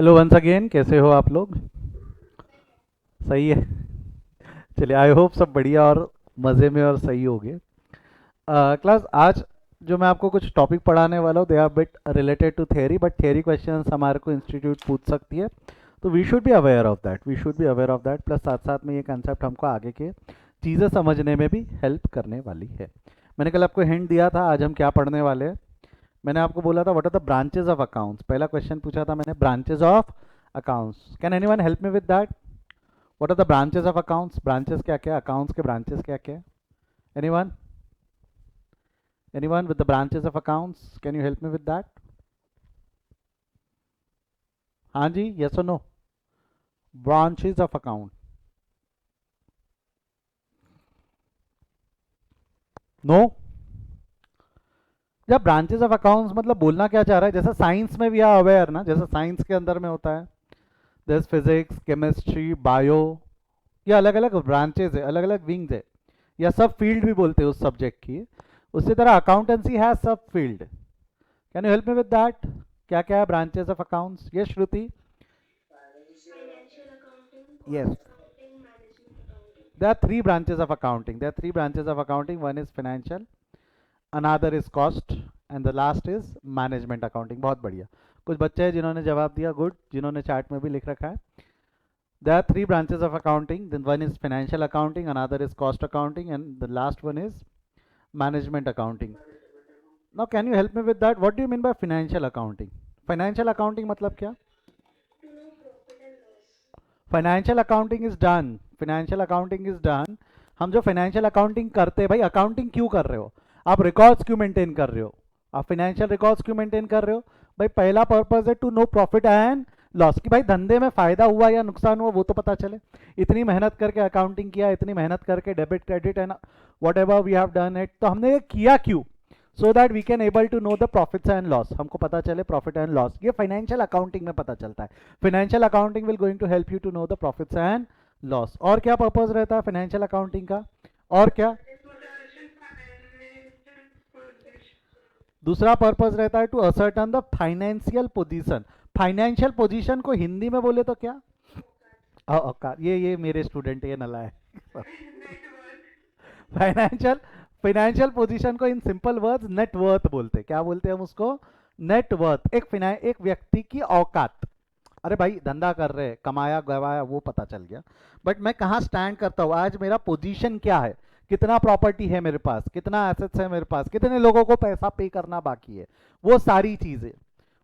Hello once again, कैसे हो आप लोग? सही है। चलिए, आई होप सब बढ़िया और मज़े में और सही हो गए। क्लास, आज जो मैं आपको कुछ टॉपिक पढ़ाने वाला हूँ, they are bit related to theory, but theory questions हमारे को इंस्टीट्यूट पूछ सकती है। तो we should be aware of that, we should be aware of that, plus साथ साथ में ये कंसेप्ट हमको आगे के चीज़ें समझने में भी हेल्प करने वाली है। मैंने कल आपको हिंट दिया था आज हम क्या पढ़ने वाले हैं। मैंने आपको बोला था what are the branches of accounts. पहला क्वेश्चन पूछा था मैंने, branches of accounts. Can anyone help me with that? What are the branches of accounts? Branches क्या क्या, अकाउंट्स के ब्रांचेस क्या क्या? Anyone? Anyone with the branches of accounts, can you help me with that? हाँ जी, yes और no? Branches of account? No? जब branches of accounts मतलब बोलना क्या चाह रहा है, जैसा साइंस में भी are अवेयर ना, जैसा साइंस के अंदर में होता है, जैसे फिजिक्स, केमिस्ट्री, बायो, ये अलग अलग ब्रांचेस है, अलग अलग विंग्स है, या सब फील्ड भी बोलते हैं उस सब्जेक्ट की। उसी तरह अकाउंटेंसी है सब field. Can you help me with that? क्या क्या है ब्रांचेस ऑफ अकाउंट्स? ये Shruti? Yes, there are three branches of accounting. There are three branches of accounting. One is financial, another is cost, and the last is management accounting. बहुत बढ़िया। कुछ बच्चे हैं जिन्होंने जवाब दिया, गुड, जिन्होंने चार्ट में भी लिख रखा है। There are three branches of accounting. Then one is financial accounting, another is cost accounting, and the last one is management accounting. Now, can you help me with that? What do you mean by financial accounting? Financial accounting मतलब क्या? Financial accounting is done, financial accounting is done. हम जो financial accounting करते हैं, भाई accounting क्यों कर रहे हो आप? रिकॉर्ड्स क्यों मेंटेन कर रहे हो आप? फाइनेंशियल रिकॉर्ड्स क्यों मेंटेन कर रहे हो? भाई पहला पर्पज है to know profit and loss, कि भाई धंधे में फायदा हुआ या नुकसान हुआ वो तो पता चले। इतनी मेहनत करके अकाउंटिंग किया, इतनी मेहनत करके debit credit and whatever we have done it, तो हमने ये किया क्यों? So that we can able to know the profits and loss, हमको पता चले प्रॉफिट एंड लॉस। ये फाइनेंशियल अकाउंटिंग में पता चलता है। Financial accounting will going to help you to know the profits and loss. और क्या पर्पज रहता है फाइनेंशियल अकाउंटिंग का? और क्या? दूसरा पर्पज रहता है to ascertain the financial position. Financial position को हिंदी में बोले तो क्या? ये मेरे स्टूडेंट, ये नला है। फाइनेंशियल फाइनेंशियल पोजीशन को in simple words net worth बोलते हैं। क्या बोलते हैं हम उसको? Net worth. एक व्यक्ति की औकात। अरे भाई धंधा कर रहे, कमाया गवाया वो पता चल गया, बट मैं कहाँ स्टैंड करता हूँ आज, मेरा पोजीशन क्या है, कितना प्रॉपर्टी है मेरे पास, कितना एसेट्स है मेरे पास, कितने लोगों को पैसा पे करना बाकी है, वो सारी चीज़ें,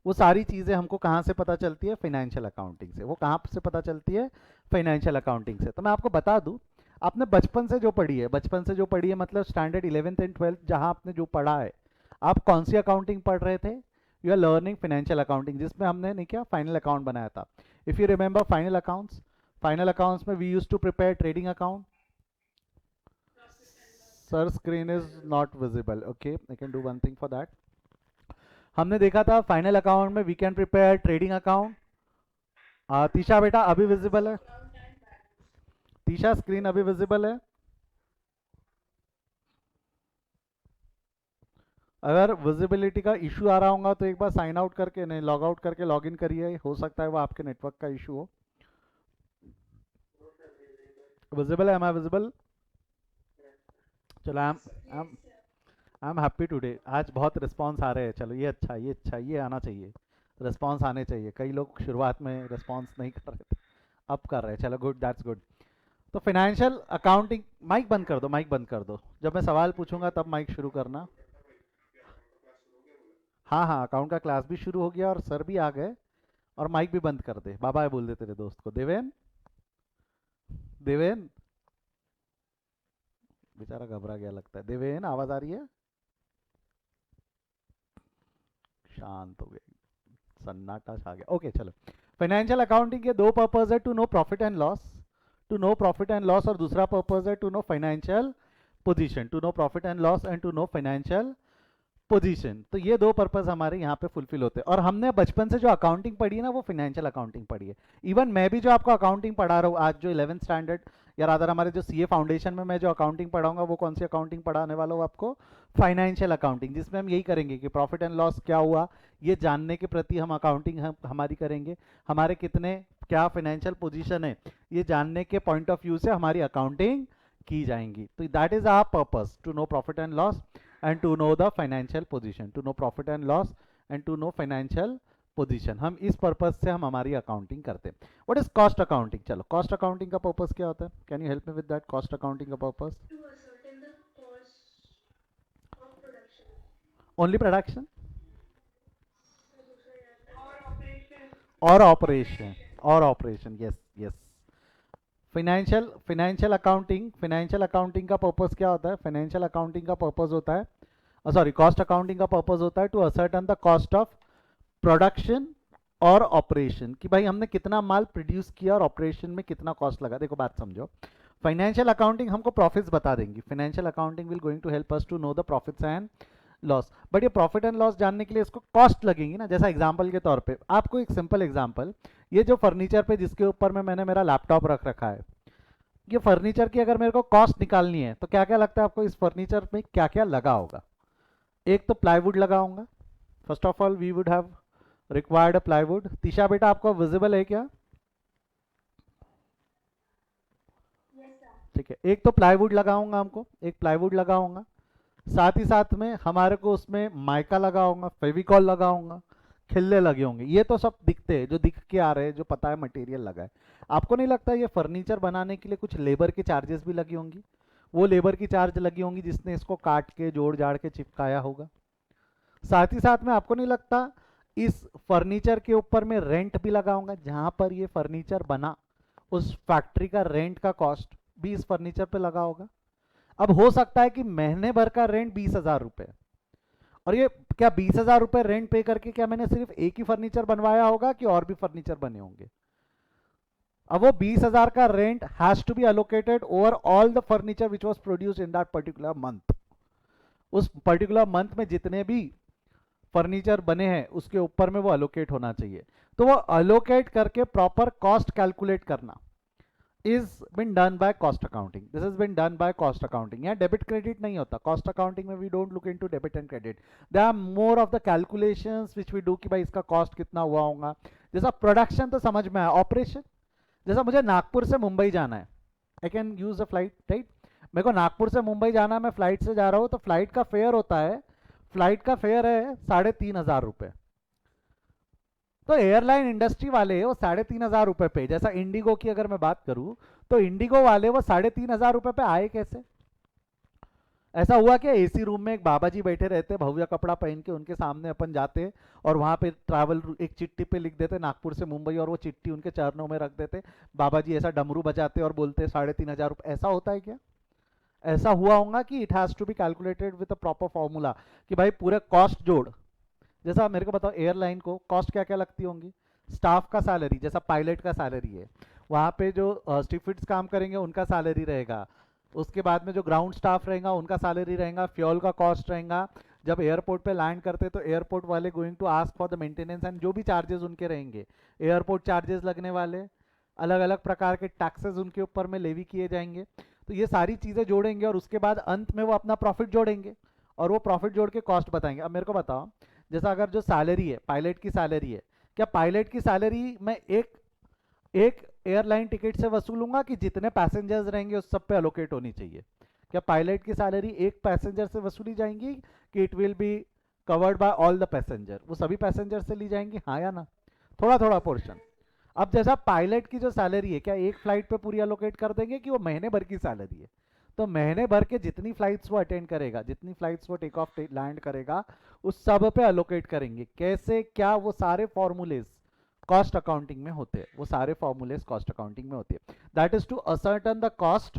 वो सारी चीज़ें हमको कहाँ से पता चलती है? फाइनेंशियल अकाउंटिंग से। वो कहाँ से पता चलती है? फाइनेंशियल अकाउंटिंग से। तो मैं आपको बता दूँ, आपने बचपन से जो पढ़ी है, बचपन से जो पढ़ी है मतलब स्टैंडर्ड 11th एंड 12th जहाँ आपने जो पढ़ा है, आप कौन सी अकाउंटिंग पढ़ रहे थे? You are learning financial accounting, जिसमें हमने नहीं क्या फाइनल अकाउंट बनाया था। If you remember final accounts में we use to prepare trading account. Sir screen is not visible, okay, I can do one thing for that. हमने देखा था फाइनल अकाउंट में we can prepare trading account. Tisha बेटा अभी visible है? Tisha screen अभी visible है? अगर विजिबिलिटी का इशू आ रहा होगा तो एक बार साइन आउट करके, नहीं लॉग आउट करके लॉग इन करिए, हो सकता है वो आपके नेटवर्क का इशू हो। विजिबल है? Am I visible? चलो, आई एम हैप्पी टुडे, आज बहुत रिस्पांस आ रहे हैं। चलो ये अच्छा, ये अच्छा, ये आना चाहिए, रिस्पांस आने चाहिए। कई लोग शुरुआत में रिस्पांस नहीं कर रहे थे, अब कर रहे हैं। चलो गुड, दैट्स गुड। तो फाइनेंशियल अकाउंटिंग, माइक बंद कर दो, माइक बंद कर दो, जब मैं सवाल पूछूंगा तब माइक शुरू करना। हाँ हाँ, अकाउंट का क्लास भी शुरू हो गया और सर भी आ गए, और माइक भी बंद कर दे। बाबा बोल दे तेरे दोस्त को, देवेन, देवेन बेचारा घबरा गया लगता है। देवेन आवाज आ रही है? शांत हो गया, सन्नाटा छा गया। ओके चलो, फाइनेंशियल अकाउंटिंग के दो पर्पज है, to know profit and loss, to know profit and loss, और दूसरा पर्पज है to know financial position, to know profit and loss and to know financial position. तो ये दो पर्पस हमारे यहाँ पे फुलफिल होते हैं। और हमने बचपन से जो अकाउंटिंग पढ़ी है ना, वो फाइनेंशियल अकाउंटिंग पढ़ी है। इवन मैं भी जो आपको अकाउंटिंग पढ़ा रहा हूँ आज, जो 11th स्टैंडर्ड या रादर हमारे जो सीए फाउंडेशन में मैं जो अकाउंटिंग पढ़ाऊंगा वो कौन सी अकाउंटिंग पढ़ाने वाला हूँ आपको, फाइनेंशियल अकाउंटिंग, जिसमें हम यही करेंगे कि प्रॉफिट एंड लॉस क्या हुआ ये जानने के प्रति हम अकाउंटिंग हमारी करेंगे, हमारे कितने क्या फाइनेंशियल पोजीशन है ये जानने के पॉइंट ऑफ व्यू से हमारी अकाउंटिंग की जाएंगी। तो that is our purpose, to know profit and loss and to know the financial position, to know profit and loss and to know financial position. हम इस पर्पज से हम हमारी अकाउंटिंग करते हैं। What is cost accounting? चलो cost accounting का purpose क्या होता है? Can you help me with that? Cost accounting का पर्पस ओनली प्रोडक्शन और ऑपरेशन, और operation, yes yes. Financial accounting का पर्पस क्या होता है? फाइनेंशियल अकाउंटिंग का पर्पस होता है, सॉरी, कॉस्ट अकाउंटिंग का पर्पस होता है to ascertain the cost of production और ऑपरेशन, कि भाई हमने कितना माल प्रोड्यूस किया और ऑपरेशन में कितना कॉस्ट लगा। देखो बात समझो, फाइनेंशियल अकाउंटिंग हमको प्रॉफिट्स बता देंगी, financial accounting will going to help us to know the profits and loss, but ये प्रॉफिट एंड लॉस जानने के लिए इसको कॉस्ट लगेंगी ना। जैसा एग्जांपल के तौर पे आपको एक सिंपल एग्जांपल, ये जो फर्नीचर पे जिसके ऊपर में मैंने मेरा लैपटॉप रख रखा है, ये फर्नीचर की अगर मेरे को कॉस्ट निकालनी है तो क्या क्या लगता है आपको? इस फर्नीचर में क्या क्या लगा होगा? एक तो प्लाईवुड लगा होगा, first of all we would have required plywood. Tisha बेटा आपको विजिबल है क्या? ठीक है, एक तो प्लाईवुड लगाऊंगा, हमको एक प्लाईवुड लगाऊंगा, साथ ही साथ में हमारे को उसमें माइका लगाऊंगा, फेविकॉल लगाऊंगा, खिल्ले लगे होंगे, ये तो सब दिखते हैं, जो दिख के आ रहे हैं, जो पता है मटेरियल लगा है। आपको नहीं लगता ये फर्नीचर बनाने के लिए कुछ लेबर की चार्जेस भी लगी होंगी? वो लेबर की चार्ज लगी होंगी जिसने इसको काट के जोड़ जाड़ के चिपकाया होगा। साथ ही साथ में आपको नहीं लगता इस फर्नीचर के ऊपर में रेंट भी लगा होगा? जहां पर ये फर्नीचर बना उस फैक्ट्री का रेंट का कॉस्ट भी इस फर्नीचर पे लगा होगा। अब हो सकता है कि महीने भर का रेंट 20,000 रुपए, और ये क्या 20,000 रुपए रेंट पे करके क्या मैंने सिर्फ एक ही फर्नीचर बनवाया होगा कि और भी फर्नीचर बने होंगे? अब वो 20,000 का rent has to be allocated over all the furniture which was produced in that particular month. उस पर्टिकुलर मंथ में जितने भी फर्नीचर बने हैं उसके ऊपर में वो अलोकेट होना चाहिए। तो वो अलोकेट करके प्रॉपर कॉस्ट कैलकुलेट करना is been done by cost accounting. This has been done by cost accounting. यहाँ डेबिट क्रेडिट नहीं होता cost accounting में, we don't look into debit and credit. There are more of the calculations which we do कि भाई इसका cost कितना हुआ होगा। जैसा प्रोडक्शन तो समझ में आया, ऑपरेशन जैसा मुझे नागपुर से मुंबई जाना है, I can use a flight, right? मेरे को नागपुर से मुंबई जाना है, मैं फ्लाइट से जा रहा हूँ, तो फ्लाइट का फेयर होता है, फ्लाइट का फेयर है 3,500 रुपये। तो एयरलाइन इंडस्ट्री वाले वो 3,500 रुपये पे, जैसा इंडिगो की अगर मैं बात करूं तो इंडिगो वाले वो 3,500 रुपये पे आए कैसे? ऐसा हुआ कि एसी रूम में एक बाबा जी बैठे रहते, भव्य कपड़ा पहन के, उनके सामने अपन जाते और वहां पे ट्रैवल एक चिट्ठी पे लिख देते नागपुर से मुंबई, और वो चिट्ठी उनके चरणों में रख देते, बाबा जी ऐसा डमरू बजाते और बोलते 3,500 रुपये। ऐसा होता है क्या? ऐसा हुआ होगा कि it has to be calculated with a proper formula, कि भाई पूरे कॉस्ट जोड़। जैसा मेरे को बताओ एयरलाइन को कॉस्ट क्या क्या लगती होंगी? स्टाफ का सैलरी, जैसा पायलट का सैलरी है, वहाँ पे जो स्टीफिट्स काम करेंगे उनका सैलरी रहेगा, उसके बाद में जो ग्राउंड स्टाफ रहेगा उनका सैलरी रहेगा, फ्यूल का कॉस्ट रहेगा, जब एयरपोर्ट पे लैंड करते तो एयरपोर्ट वाले going to ask for the maintenance and जो भी चार्जेस उनके रहेंगे, एयरपोर्ट चार्जेस लगने वाले, अलग अलग प्रकार के टैक्सेस उनके ऊपर में लेवी किए जाएंगे। तो ये सारी चीज़ें जोड़ेंगे और उसके बाद अंत में वो अपना प्रॉफिट जोड़ेंगे और वो प्रॉफिट जोड़ के कॉस्ट बताएंगे। अब मेरे को बताओ, जैसा अगर जो सैलरी है, पायलट की सैलरी है, क्या पायलट की सैलरी मैं एक एक एयरलाइन टिकट से वसूलूंगा कि जितने पैसेंजर्स रहेंगे उस सब पे अलोकेट होनी चाहिए? क्या पायलट की सैलरी एक पैसेंजर से वसूली जाएंगी कि it will be covered by all the passenger? वो सभी पैसेंजर से ली जाएंगी, हाँ या ना? थोड़ा थोड़ा पोर्शन। अब जैसा पायलट की जो सैलरी है, क्या एक फ्लाइट पे पूरी अलोकेट कर देंगे कि वो महीने भर की सैलरी है? तो महीने भर के जितनी फ्लाइट्स वो अटेंड करेगा, जितनी फ्लाइट्स वो टेक ऑफ लैंड करेगा, उस सब पे अलोकेट करेंगे। कैसे? क्या? वो सारे फॉर्मूलेज कॉस्ट अकाउंटिंग में होते हैं, वो सारे फॉर्मूलेज कॉस्ट अकाउंटिंग में होते हैं। That is to ascertain the cost.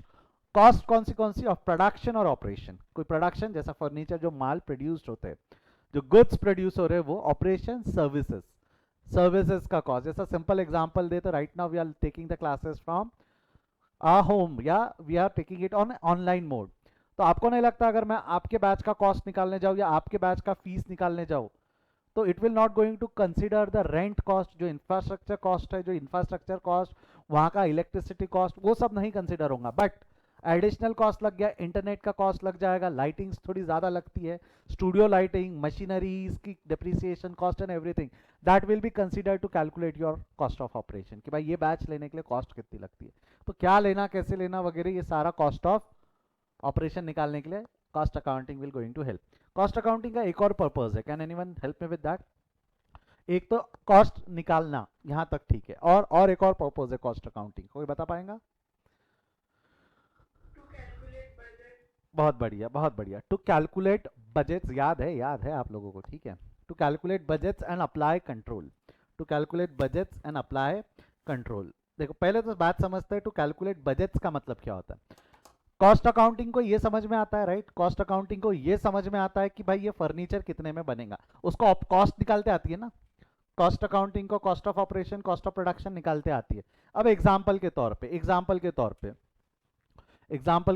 Cost कौन सी ऑफ प्रोडक्शन और ऑपरेशन। कोई प्रोडक्शन जैसा फर्नीचर जो माल प्रोड्यूस्ड होते हैं, जो गुड्स प्रोड्यूस हो रहे हैं वो, ऑपरेशन सर्विसेज, सर्विसेज का कॉस्ट। जैसा सिंपल एग्जांपल दे तो right now we are taking the classes from uh home या we are taking it on online mode. तो आपको नहीं लगता अगर मैं आपके बैच का कॉस्ट निकालने जाऊँ या आपके बैच का फीस निकालने जाऊँ तो it will not going to consider the rent cost, जो इंफ्रास्ट्रक्चर कॉस्ट है, जो इंफ्रास्ट्रक्चर कॉस्ट वहाँ का इलेक्ट्रिसिटी कॉस्ट, वो सब नहीं कंसिडर होगा, बट एडिशनल कॉस्ट लग गया, इंटरनेट का कॉस्ट लग जाएगा, लाइटिंग्स थोड़ी ज़्यादा लगती है, स्टूडियो लाइटिंग, मशीनरीज की depreciation cost and everything, that will be consider to calculate your cost of operation, कि भाई ये बैच लेने के लिए कॉस्ट कितनी लगती है, तो क्या लेना कैसे लेना वगैरह, ये सारा कॉस्ट ऑफ ऑपरेशन निकालने के लिए cost accounting will going to help. Cost accounting का एक और पर्पज है, can anyone help me with that? एक तो कॉस्ट निकालना, यहां तक ठीक है, और एक और पर्पज है कॉस्ट अकाउंटिंग, कोई बता पाएगा? बहुत बढ़िया, बहुत बढ़िया। टू कैलकुलेट बजट्स, याद है आप लोगों को, ठीक है। To calculate budgets and apply control, to calculate budgets and apply control. देखो पहले तो बात समझते हैं, टू कैलकुलेट बजट्स का मतलब क्या होता है। कॉस्ट अकाउंटिंग को ये समझ में आता है, राइट, कॉस्ट अकाउंटिंग को ये समझ में आता है कि भाई ये फर्नीचर कितने में बनेगा, उसको कॉस्ट निकालते आती है ना, कॉस्ट अकाउंटिंग को cost of operation, cost of production निकालते आती है। अब एग्जाम्पल के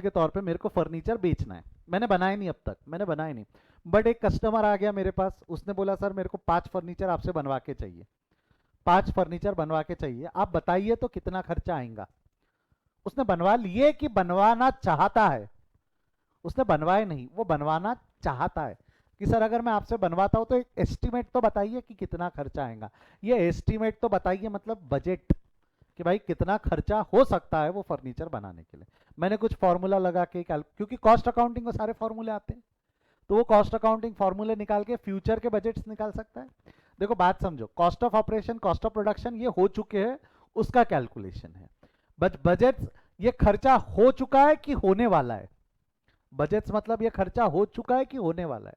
तौर पे मेरे को फर्नीचर बेचना है, मैंने बनाया नहीं, अब तक मैंने बनाया नहीं, बट एक कस्टमर आ गया मेरे पास, उसने बोला सर मेरे को 5 फर्नीचर आपसे बनवा के चाहिए, 5 फर्नीचर बनवा के चाहिए, आप बताइए तो कितना खर्चा आएगा। उसने बनवा लिए कि बनवाना चाहता है, उसने बनवाए नहीं, वो बनवाना चाहता है कि सर अगर मैं आपसे बनवाता हूं तो एक एस्टीमेट तो बताइए कि कितना खर्चा आएगा, ये एस्टीमेट तो बताइए मतलब बजट, कि भाई कितना खर्चा हो सकता है वो फर्नीचर बनाने के लिए। मैंने कुछ फॉर्मूला लगा के क्योंकि कॉस्ट अकाउंटिंग में सारे फॉर्मूले आते हैं, तो वो कॉस्ट अकाउंटिंग फॉर्मूले निकाल के फ्यूचर के बजट्स निकाल सकता है। देखो बात समझो, cost of operation, cost of production ये हो चुके हैं, उसका कैलकुलेशन है, बजट्स ये खर्चा हो चुका है कि होने वाला है, बजट्स मतलब ये खर्चा हो चुका है कि होने वाला है,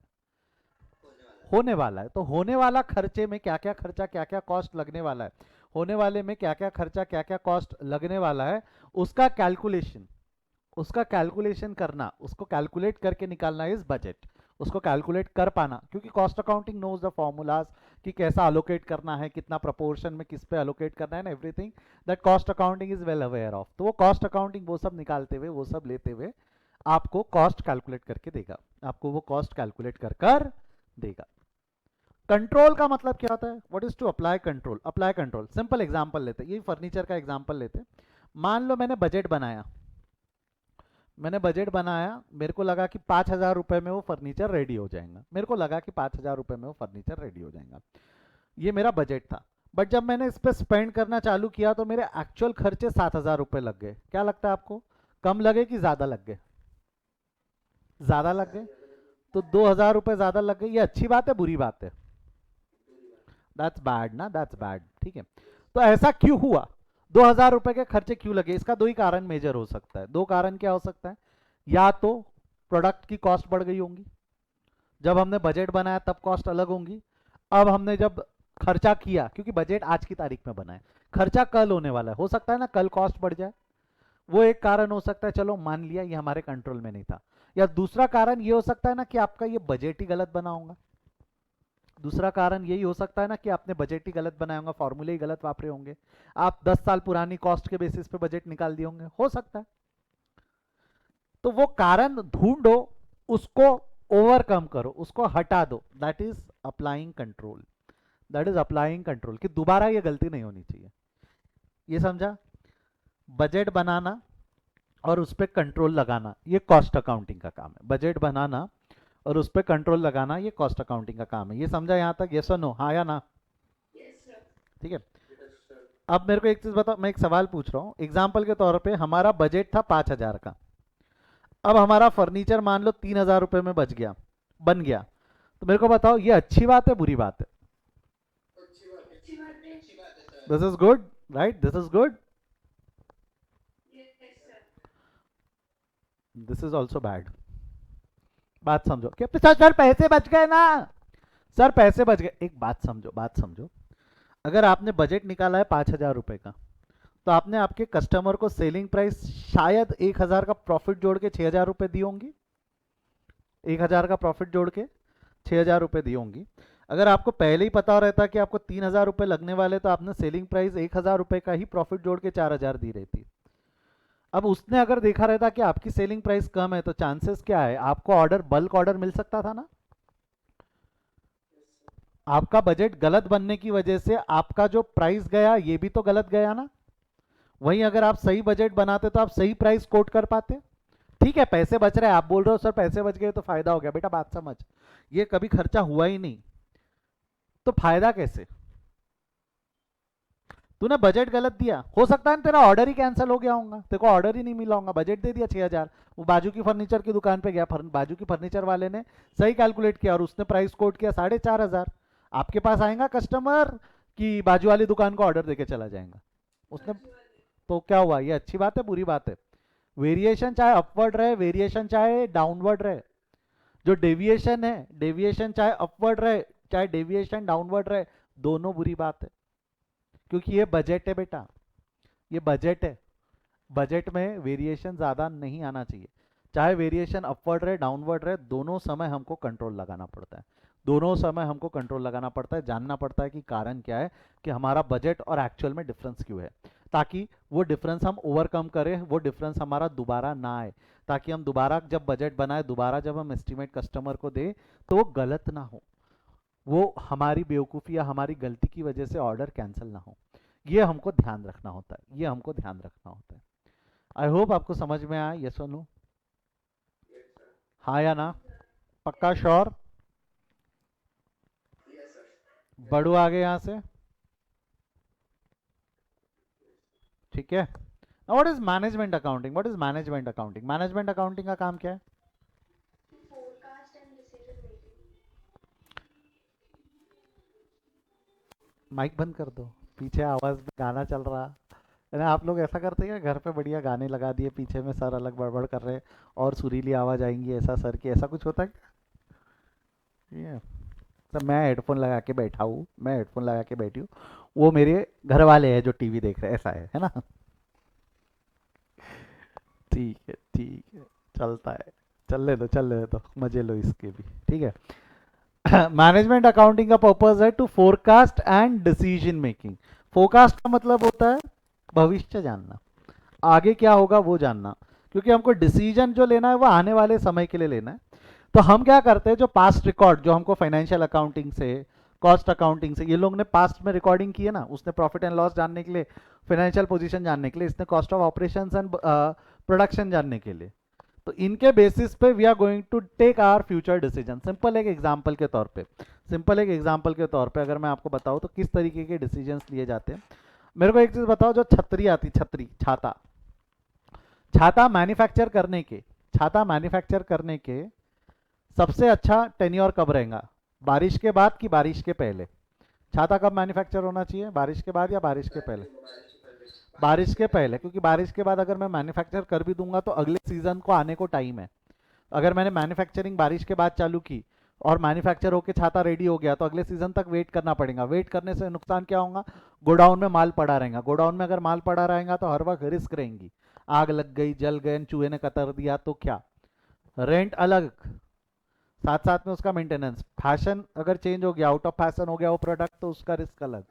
होने वाला है। तो होने वाला खर्चे में क्या क्या खर्चा, क्या क्या कॉस्ट लगने वाला है, होने वाले में क्या क्या खर्चा, क्या क्या कॉस्ट लगने वाला है, उसका कैलकुलेशन, उसका कैलकुलेशन करना, उसको कैलकुलेट करके निकालना इज बजट, उसको कैलकुलेट कर पाना, क्योंकि cost accounting knows the formulas कि कैसा अलोकेट करना है, कितना प्रोपोर्शन में किस पे अलोकेट करना है ना, everything that cost accounting is well aware of. तो वो कॉस्ट अकाउंटिंग वो सब निकालते हुए, वो सब लेते हुए आपको कॉस्ट कैलकुलेट करके देगा, आपको वो कॉस्ट कैलकुलेट कर कर देगा। कंट्रोल का मतलब क्या होता है, what is to apply control? Apply control, simple example लेते हैं, ये फर्नीचर का एग्जांपल लेते हैं। मान लो मैंने बजट बनाया, मेरे को लगा कि 5,000 रुपए में वो फर्नीचर रेडी हो जाएगा, मेरे को लगा कि 5,000 रुपए में वो फर्नीचर रेडी हो जाएगा, ये मेरा बजट था। बट जब मैंने इस पर स्पेंड करना चालू किया तो मेरे एक्चुअल खर्चे 7,000 रुपए लग गए। क्या लगता है आपको, कम लगे कि ज्यादा लग गए? ज्यादा लग गए, तो 2,000 रुपए ज्यादा लग गए, ये अच्छी बात है बुरी बात है? दैट्स बैड ना, दैट्स बैड, ठीक है। तो ऐसा क्यों हुआ, 2,000 रुपए के खर्चे क्यों लगे? इसका दो ही कारण मेजर हो सकता है, दो कारण क्या हो सकता है, या तो प्रोडक्ट की कॉस्ट बढ़ गई होंगी, जब हमने बजट बनाया तब कॉस्ट अलग होंगी, अब हमने जब खर्चा किया, क्योंकि बजट आज की तारीख में बना है, खर्चा कल होने वाला है, हो सकता है ना कल कॉस्ट बढ़ जाए, वो एक कारण हो सकता है, चलो मान लिया ये हमारे कंट्रोल में नहीं था। या दूसरा कारण ये हो सकता है ना कि आपका ये बजट ही गलत बना होगा, दूसरा कारण यही हो सकता है ना कि आपने बजट ही गलत बनाया होगा, फॉर्मूले ही गलत वापरे होंगे, आप 10 साल पुरानी कॉस्ट के बेसिस पे बजट निकाल दिए होंगे, हो सकता है। तो वो कारण ढूंढो, उसको ओवरकम करो, उसको हटा दो, that is applying control, that is applying control, कि दोबारा ये गलती नहीं होनी चाहिए। ये समझा, बजट बनाना और उस पर कंट्रोल लगाना ये कॉस्ट अकाउंटिंग का काम है, बजट बनाना और उस पर कंट्रोल लगाना ये कॉस्ट अकाउंटिंग का काम है। ये समझा यहाँ तक, यस और नो, हाँ या ना? ठीक है। अब मेरे को एक चीज बताओ, मैं एक सवाल पूछ रहा हूँ, एग्जाम्पल के तौर पे हमारा बजट था 5,000 का, अब हमारा फर्नीचर मान लो 3,000 रुपए में बन गया, तो मेरे को बताओ ये अच्छी बात है बुरी बात है? This is good, right, this is good, this is also bad. बात समझो, कि सर पैसे बच गए ना, सर पैसे बच गए, एक बात समझो, बात समझो, अगर आपने बजट निकाला है 5,000 रुपए का, तो आपने आपके कस्टमर को सेलिंग प्राइस शायद 1,000 का प्रॉफिट जोड़ के 6,000 रुपए दी होंगी, 1,000 का प्रॉफिट जोड़ के 6,000 रुपए दी होंगी। अगर आपको पहले ही पता रहता कि आपको 3,000 रुपए लगने वाले, तो आपने सेलिंग प्राइस 1,000 रुपए का ही प्रॉफिट जोड़ के 4,000 दी रहती। अब उसने अगर देखा रहता कि आपकी सेलिंग प्राइस कम है, तो चांसेस क्या है, आपको ऑर्डर, बल्क ऑर्डर मिल सकता था ना। आपका बजट गलत बनने की वजह से आपका जो प्राइस गया ये भी तो गलत गया ना, वहीं अगर आप सही बजट बनाते तो आप सही प्राइस कोट कर पाते। ठीक है पैसे बच रहे हैं, आप बोल रहे हो सर पैसे बच गए तो फायदा हो गया, बेटा बात समझ, ये कभी खर्चा हुआ ही नहीं, तो फायदा कैसे? तूने बजट गलत दिया, हो सकता है तेरा ऑर्डर ही कैंसिल हो गया होगा, तेरे को ऑर्डर ही नहीं मिला होगा, बजट दे दिया 6,000, वो बाजू की फर्नीचर की दुकान पे गया, बाजू की फर्नीचर वाले ने सही कैलकुलेट किया और उसने प्राइस कोट किया 4,500। आपके पास आएगा कस्टमर कि बाजू वाली दुकान को ऑर्डर देके चला जाएगा उसने? तो क्या हुआ, ये अच्छी बात है बुरी बात है? वेरिएशन चाहे अपवर्ड रहे, वेरिएशन चाहे डाउनवर्ड रहे, जो डेविएशन है, डेविएशन चाहे अपवर्ड रहे चाहे डेविएशन डाउनवर्ड रहे, दोनों बुरी बात है, क्योंकि ये बजट है बेटा, ये बजट है। बजट में वेरिएशन ज़्यादा नहीं आना चाहिए, चाहे वेरिएशन अपवर्ड रहे डाउनवर्ड रहे, दोनों समय हमको कंट्रोल लगाना पड़ता है, दोनों समय हमको कंट्रोल लगाना पड़ता है, जानना पड़ता है कि कारण क्या है, कि हमारा बजट और एक्चुअल में डिफरेंस क्यों है, ताकि वो डिफरेंस हम ओवरकम करें, वो डिफरेंस हमारा दोबारा ना आए, ताकि हम दोबारा जब बजट बनाए, दोबारा जब हम एस्टिमेट कस्टमर को दें तो वो गलत ना हो, वो हमारी बेवकूफ़ी या हमारी गलती की वजह से ऑर्डर कैंसिल ना हो। ये हमको ध्यान रखना होता है, ये हमको ध्यान रखना होता है। आई होप आपको समझ में आया, यस और नो, हाँ या ना, पक्का श्योर? बढ़ो आगे यहाँ से, ठीक है। What is management accounting? What is management accounting? Management accounting का काम क्या है? माइक बंद कर दो, पीछे आवाज में गाना चल रहा है ना, आप लोग ऐसा करते हैं घर पे बढ़िया गाने लगा दिए, पीछे में सर अलग बड़बड़ कर रहे हैं और सुरीली आवाज आएंगी ऐसा सर की, ऐसा कुछ होता है क्या? ये तो मैं हेडफोन लगा के बैठा हूँ, मैं हेडफोन लगा के बैठी हूँ, वो मेरे घर वाले हैं जो टीवी देख रहे हैं, ऐसा है ना? ठीक है ठीक है, चलता है, चलने दो मजे लो इसके भी, ठीक है। मैनेजमेंट अकाउंटिंग का पर्पस है to forecast and decision making. Forecast का मतलब होता है भविष्य जानना, आगे क्या होगा वो जानना, क्योंकि हमको डिसीजन जो लेना है वो आने वाले समय के लिए लेना है। तो हम क्या करते हैं, जो पास्ट रिकॉर्ड जो हमको फाइनेंशियल अकाउंटिंग से, कॉस्ट अकाउंटिंग से, ये लोग ने पास्ट में रिकॉर्डिंग की है ना, उसने प्रॉफिट एंड लॉस जानने के लिए, फाइनेंशियल पोजीशन जानने के लिए, इसने cost of operations and production जानने के लिए, तो इनके बेसिस पे we are going to take our future decision. Simple एक एग्जांपल के तौर पे, सिंपल एक एग्जांपल के तौर पे अगर मैं आपको बताऊं तो किस तरीके के डिसीजंस लिए जाते हैं। मेरे को एक चीज बताओ, जो छतरी आती, छतरी, छाता, छाता मैन्युफैक्चर करने के, छाता मैन्युफैक्चर करने के सबसे अच्छा टेन्योर कब रहेगा, बारिश के बाद कि बारिश के पहले? छाता कब मैन्युफैक्चर होना चाहिए, बारिश के बाद या बारिश के पहले? बारिश के पहले, क्योंकि बारिश के बाद अगर मैं मैन्युफैक्चर कर भी दूंगा तो अगले सीजन को आने को टाइम है। अगर मैंने मैन्युफैक्चरिंग बारिश के बाद चालू की और मैन्युफैक्चर होकर छाता रेडी हो गया तो अगले सीजन तक वेट करना पड़ेगा, वेट करने से नुकसान क्या होगा, गोडाउन में माल पड़ा रहेगा, गोडाउन में अगर माल पड़ा रहेगा तो हर वक्त रिस्क रहेंगी, आग लग गई, जल गए, चूहे ने कतर दिया तो क्या, रेंट अलग, साथ साथ में उसका मेंटेनेंस, फैशन अगर चेंज हो गया, आउट ऑफ फैशन हो गया वो प्रोडक्ट तो उसका रिस्क अलग।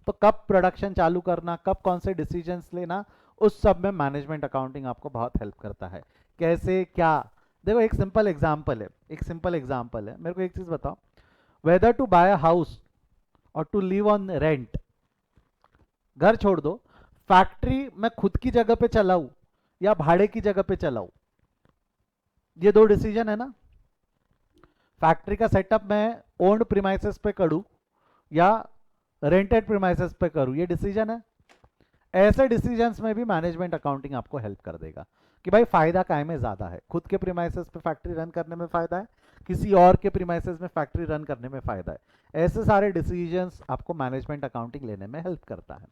तो कब प्रोडक्शन चालू करना, कब कौन से डिसीजंस लेना, उस सब में मैनेजमेंट अकाउंटिंग आपको बहुत हेल्प करता है। कैसे क्या, देखो एक सिंपल एग्जांपल है, एक सिंपल एग्जांपल है, मेरे को एक चीज बताओ, whether to buy a house और टू लिव ऑन रेंट, घर छोड़ दो, फैक्ट्री मैं खुद की जगह पे चलाऊं या भाड़े की जगह पे चलाऊं, ये दो डिसीजन है ना। फैक्ट्री का सेटअप मैं ओन्ड प्रीमाइसेस पे करूं या रेंटेड प्रीमाइसेस पे करूं, ये डिसीजन है। ऐसे डिसीजंस में भी मैनेजमेंट अकाउंटिंग आपको हेल्प कर देगा कि भाई फायदा काय में ज्यादा है, खुद के प्रीमाइसेस पे फैक्ट्री रन करने में फायदा है, किसी और के प्रीमाइसेस में फैक्ट्री रन करने में फायदा है, ऐसे सारे डिसीजंस आपको मैनेजमेंट अकाउंटिंग लेने में हेल्प करता है।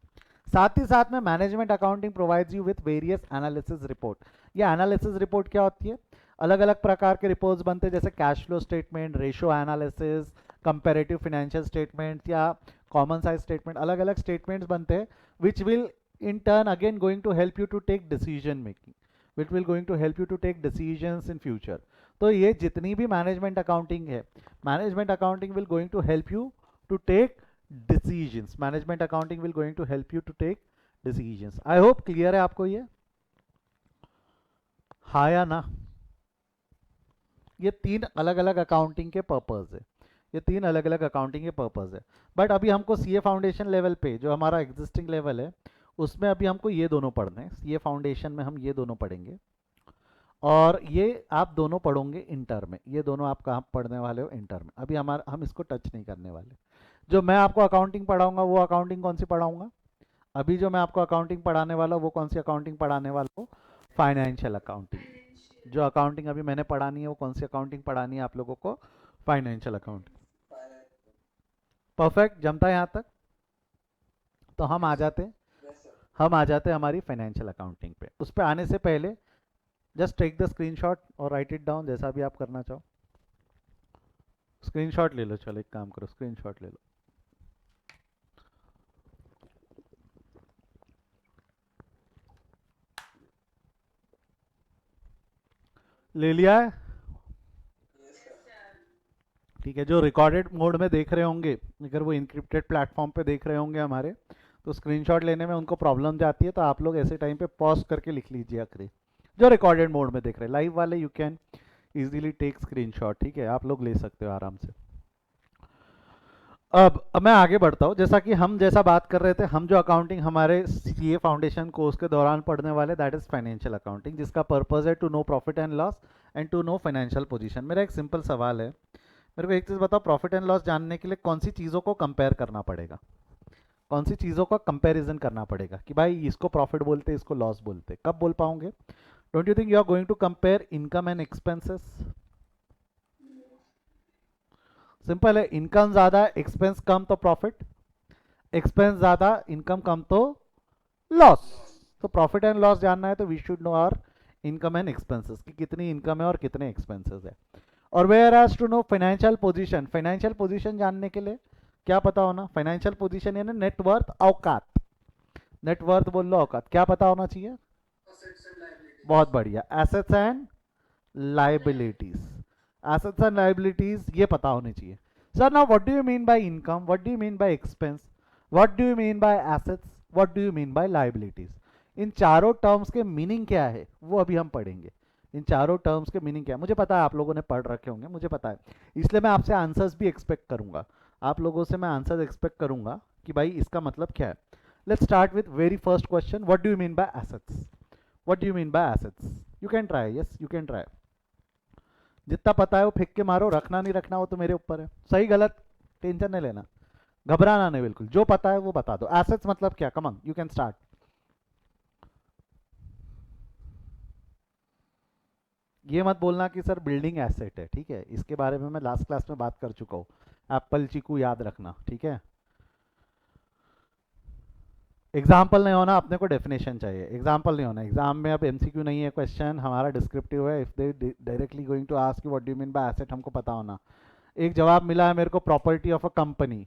साथ ही साथ में management accounting provides you with various analysis report. ये एनालिसिस रिपोर्ट क्या होती है, अलग अलग प्रकार के रिपोर्ट्स बनते हैं, जैसे cash flow statement, ratio analysis, comparative financial statement या कॉमन साइज स्टेटमेंट, अलग अलग स्टेटमेंट्स बनते हैं which will in turn again going to help you to take decision making, which will going to help you to take decisions in future। तो ये जितनी भी management accounting है, management accounting will going to help you to take decisions, management accounting will going to help you to take decisions. I hope clear है आपको ये, हाँ या ना? ये तीन अलग अलग अकाउंटिंग के पर्पस है, ये तीन अलग अलग अकाउंटिंग के पर्पस है, बट अभी हमको सीए फाउंडेशन लेवल पे जो हमारा एग्जिस्टिंग लेवल है उसमें अभी हमको ये दोनों पढ़ने हैं, ये फाउंडेशन में हम ये दोनों पढ़ेंगे, और ये आप दोनों पढ़ोगे इंटर में। ये दोनों आप कहाँ पढ़ने वाले हो? इंटर में। अभी हम इसको टच नहीं करने वाले। जो मैं आपको अकाउंटिंग पढ़ाऊंगा वो अकाउंटिंग कौन सी पढ़ाऊंगा? अभी जो मैं आपको अकाउंटिंग पढ़ाने वाला हूँ वो कौन सी अकाउंटिंग पढ़ाने वाला हूँ? Financial accounting. जो अकाउंटिंग अभी मैंने पढ़ानी है वो कौन सी अकाउंटिंग पढ़ानी है आप लोगों को? Financial accounting. परफेक्ट, जमता है यहाँ तक? तो हम आ जाते हमारी फाइनेंशियल अकाउंटिंग पे। उस पे आने से पहले जस्ट टेक द स्क्रीनशॉट और राइट इट डाउन, जैसा भी आप करना चाहो। स्क्रीनशॉट ले लो, चलो एक काम करो, स्क्रीनशॉट ले लो। ले लिया है? ठीक है, जो रिकॉर्डेड मोड में देख रहे होंगे, अगर वो इंक्रिप्टेड प्लेटफॉर्म पे देख रहे होंगे हमारे, तो स्क्रीनशॉट लेने में उनको प्रॉब्लम जाती है, तो आप लोग ऐसे टाइम पे पॉज करके लिख लीजिए आखिरी। जो रिकॉर्डेड मोड में देख रहे हैं, लाइव वाले you can easily take screenshot, ठीक है, आप लोग ले सकते हो आराम से। अब मैं आगे बढ़ता हूँ। जैसा कि हम जैसा बात कर रहे थे, हम जो अकाउंटिंग हमारे सीए फाउंडेशन कोर्स के दौरान पढ़ने वाले, दैट इज फाइनेंशियल अकाउंटिंग, जिसका पर्पस है to know profit and loss and to know financial position. मेरा एक सिंपल सवाल है, मेरे को एक चीज़ बताओ, प्रॉफिट एंड लॉस जानने के लिए कौन सी चीज़ों को कंपेयर करना पड़ेगा? कौन सी चीज़ों का कंपैरिजन करना पड़ेगा कि भाई इसको प्रॉफिट बोलते, इसको लॉस बोलते? कब बोल पाओगे? Don't you think you are going to compare income and expenses? Simple है, इनकम ज़्यादा एक्सपेंस कम तो प्रॉफिट, एक्सपेंस ज़्यादा इनकम कम तो लॉस। तो प्रॉफिट एंड लॉस जानना है तो we should know our income and expenses, कि कितनी इनकम है और कितने एक्सपेंसेस है। और whereas to know financial position, financial position जानने के लिए क्या पता होना? फाइनेंशियल पोजीशन यानी नेटवर्थ, औकात। नेटवर्थ बोल लो, औकात, क्या पता होना चाहिए? बहुत बढ़िया, assets and liabilities. Assets and liabilities ये पता होनी चाहिए। Sir now what do you mean by income, what do you mean by expense, what do you mean by assets, what do you mean by liabilities? इन चारों terms के meaning क्या है वो अभी हम पढ़ेंगे। इन चारों टर्म्स के मीनिंग क्या है मुझे पता है, आप लोगों ने पढ़ रखे होंगे, मुझे पता है, इसलिए मैं आपसे आंसर्स भी एक्सपेक्ट करूंगा। आप लोगों से मैं आंसर्स एक्सपेक्ट करूंगा कि भाई इसका मतलब क्या है। Let's start with very first question, what do you mean by assets? What do you mean by assets? You can try, yes you can try. जितना पता है वो फेंक के मारो, रखना नहीं रखना वो तो मेरे ऊपर है, सही गलत टेंशन नहीं लेना, घबराना नहीं, बिल्कुल जो पता है वो बता दो। एसेट्स मतलब क्या? Come on, you can start. ये मत बोलना कि सर बिल्डिंग एसेट है, ठीक है, इसके बारे में मैं लास्ट क्लास में बात कर चुका हूँ। एप्पल चीकू याद रखना, ठीक है। एग्जाम्पल नहीं होना, अपने को डेफिनेशन चाहिए, एग्जाम्पल नहीं होना। एग्जाम में अब एमसीक्यू नहीं है क्वेश्चन, हमारा डिस्क्रिप्टिव है। If they directly going to ask you what do you mean by asset, हमको पता होना। एक जवाब मिला है मेरे को, property of a company.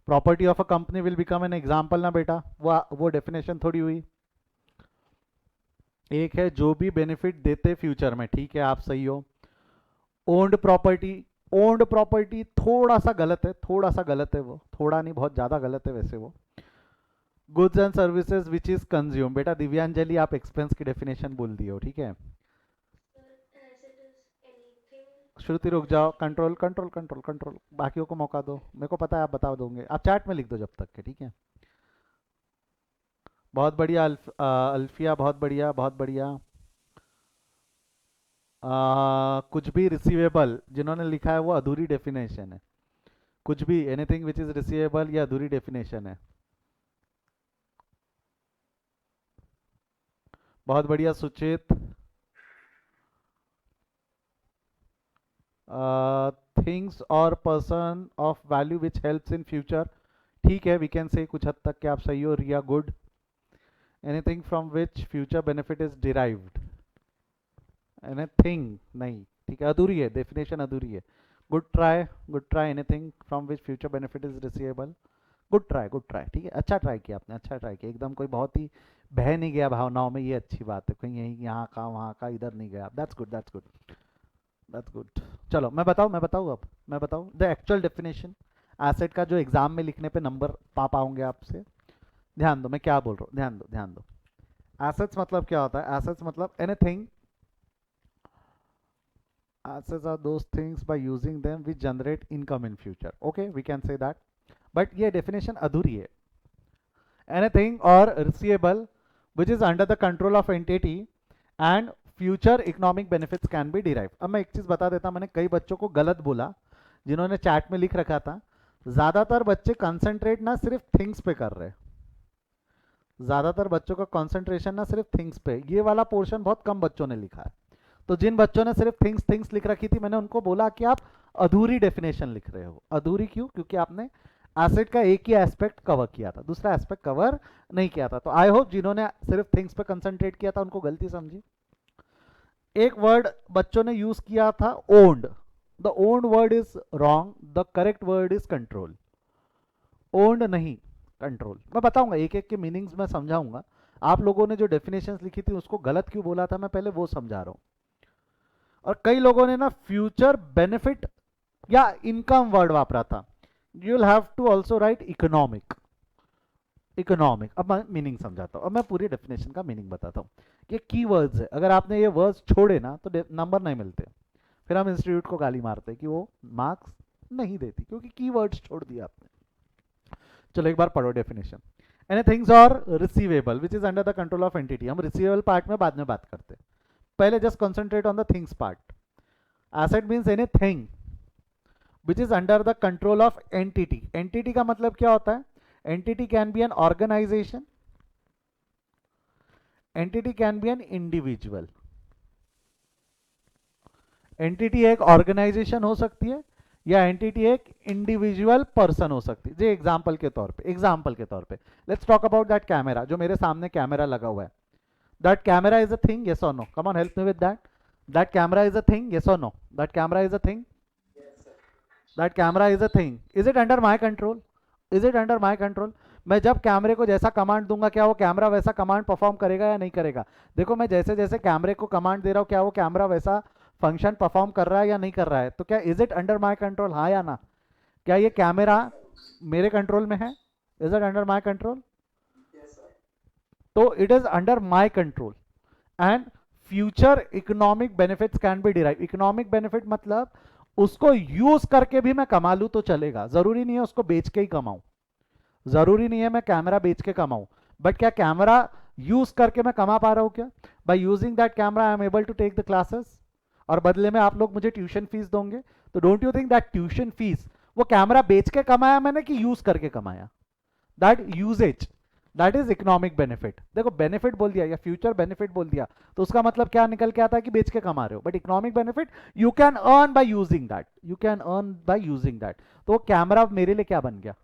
Property of a company will become an example ना बेटा, वो डेफिनेशन थोड़ी हुई। एक है जो भी बेनिफिट देते फ्यूचर में, ठीक है आप सही हो। ओन्ड प्रॉपर्टी, ओन्ड प्रॉपर्टी थोड़ा सा गलत है, थोड़ा सा गलत है वो, थोड़ा नहीं बहुत ज़्यादा गलत है वैसे वो। Goods and services which is consume, बेटा दिव्यांजलि आप एक्सपेंस की डेफिनेशन बोल दिए हो, ठीक है। श्रुति रुक जाओ, कंट्रोल कंट्रोल कंट्रोल कंट्रोल, बाकियों को मौका दो, मेरे को पता है आप बता दोगे, आप चैट में लिख दो जब तक के, ठीक है। बहुत बढ़िया अल्फिया, बहुत बढ़िया बहुत बढ़िया। कुछ भी रिसीवेबल जिन्होंने लिखा है वो अधूरी डेफिनेशन है। कुछ भी, एनीथिंग विच इज रिसीवेबल, ये अधूरी डेफिनेशन है। बहुत बढ़िया सुचित। थिंग्स और person of value which helps in future, ठीक है, वी कैन से कुछ हद तक कि आप सही हो Riya, good. Anything from which future benefit is derived, anything नहीं, ठीक है, अधूरी है, डेफिनेशन अधूरी है। Good try, good try. Anything from which future benefit is receivable, good try, good try, ठीक है, अच्छा ट्राई किया आपने, अच्छा ट्राई किया, एकदम कोई बहुत ही बह नहीं गया भावनाओं में, ये अच्छी बात है, कहीं यहीं यहाँ का वहाँ का इधर नहीं गया, that's good that's good that's good. चलो मैं बताऊँ अब, मैं बताऊँ द एक्चुअल डेफिनेशन एसेट का, जो एग्जाम में लिखने पे नंबर पा पाओगे आपसे। ध्यान दो मैं क्या बोल रहा हूँ, ध्यान दो ध्यान दो। एसेट्स मतलब क्या होता है? एसेट्स मतलब anything, assets are those things by using them which generate income in future, okay, we can say that. But ये डेफिनेशन अधूरी है. एनीथिंग और receivable which is under the control of entity and future economic benefits can be derive. अब मैं एक चीज बता देता, मैंने कई बच्चों को गलत बोला जिन्होंने चैट में लिख रखा था. ज्यादातर बच्चे कंसंट्रेट ना सिर्फ थिंग्स पे कर रहे हैं, ज्यादातर बच्चों का कंसंट्रेशन ना सिर्फ थिंग्स पे. ये वाला पोर्शन बहुत कम बच्चों ने लिखा है. तो जिन बच्चों ने सिर्फ थिंग्स थिंग्स लिख रखी थी, मैंने उनको बोला कि आप अधूरी डेफिनेशन लिख रहे हो. अधूरी क्यों? क्योंकि आपने एसेट का एक ही एस्पेक्ट कवर किया था, दूसरा एस्पेक्ट कवर नहीं किया था. तो आई होप जिन्होंने सिर्फ थिंग्स पे कंसंट्रेट किया था उनको गलती समझी. एक वर्ड बच्चों ने यूज किया था owned. The owned word is wrong, the correct word is control. Owned नहीं, कंट्रोल. मैं बताऊंगा एक एक के मीनिंग्स में समझाऊंगा. आप लोगों ने जो डेफिनेशंस लिखी थी उसको गलत क्यों बोला था मैं पहले वो समझा रहा हूं. और कई लोगों ने ना फ्यूचर बेनिफिट या इनकम वर्ड वापरा था. You will have to also write economic. Economic. अब मैं मीनिंग समझाता हूं. अब मैं पूरी डेफिनेशन का मीनिंग बताता हूं. ये की वर्ड्स है, अगर आपने ये वर्ड्स छोड़े ना तो नंबर नहीं मिलते. फिर हम इंस्टीट्यूट को गाली मारते हैं कि वो मार्क्स नहीं देती क्योंकि की वर्ड्स छोड़ दिया आपने. चलो एक बार पढ़ो डेफिनेशन. एनीथिंग्स और receivable which is under the control of entity. हम रिसीवेबल पार्ट में बाद में बात करते हैं, पहले just concentrate on the things part. Asset means anything which is under the control of entity. Entity का मतलब क्या होता है? Entity can be an organization, entity can be an individual. Entity एक ऑर्गेनाइजेशन हो सकती है या एंटिटी एक इंडिविजुअल पर्सन हो सकती है. जे एग्जांपल के तौर पे let's talk about that camera. जो मेरे सामने कैमरा लगा हुआ है, that camera is a thing, yes और no? Come on help me with that. That camera is a thing, yes और no? That camera is a thing. That camera is a thing. Is it under my control? Is it under my control? मैं जब कैमरे को जैसा command दूंगा क्या वो camera वैसा कमांड परफॉर्म करेगा या नहीं करेगा? देखो मैं जैसे जैसे कैमरे को कमांड दे रहा हूँ क्या वो कैमरा वैसा फंक्शन परफॉर्म कर रहा है या नहीं कर रहा है? तो क्या is it under my control, हाँ या ना? क्या ये कैमरा मेरे कंट्रोल में है? Is it under my control? तो it is under my control. And future economic benefits can be derive. Economic benefit मतलब उसको यूज करके भी मैं कमा लूं तो चलेगा. जरूरी नहीं है उसको बेच के ही कमाऊं, जरूरी नहीं है मैं कैमरा बेच के कमाऊं. बट क्या कैमरा यूज करके मैं कमा पा रहा हूं क्या? By using that camera I am able to take the classes और बदले में आप लोग मुझे ट्यूशन फीस दोगे. तो don't you think that tuition fees वो कैमरा बेच के कमाया मैंने कि यूज करके कमाया? That usage, that is economic benefit. देखो बेनिफिट बोल दिया या फ्यूचर बेनिफिट बोल दिया तो उसका मतलब क्या निकल के आता है कि बेच के कमा रहे हो. But economic benefit you can earn by using that, you can earn by using that. तो वो कैमरा मेरे लिए क्या बन गया?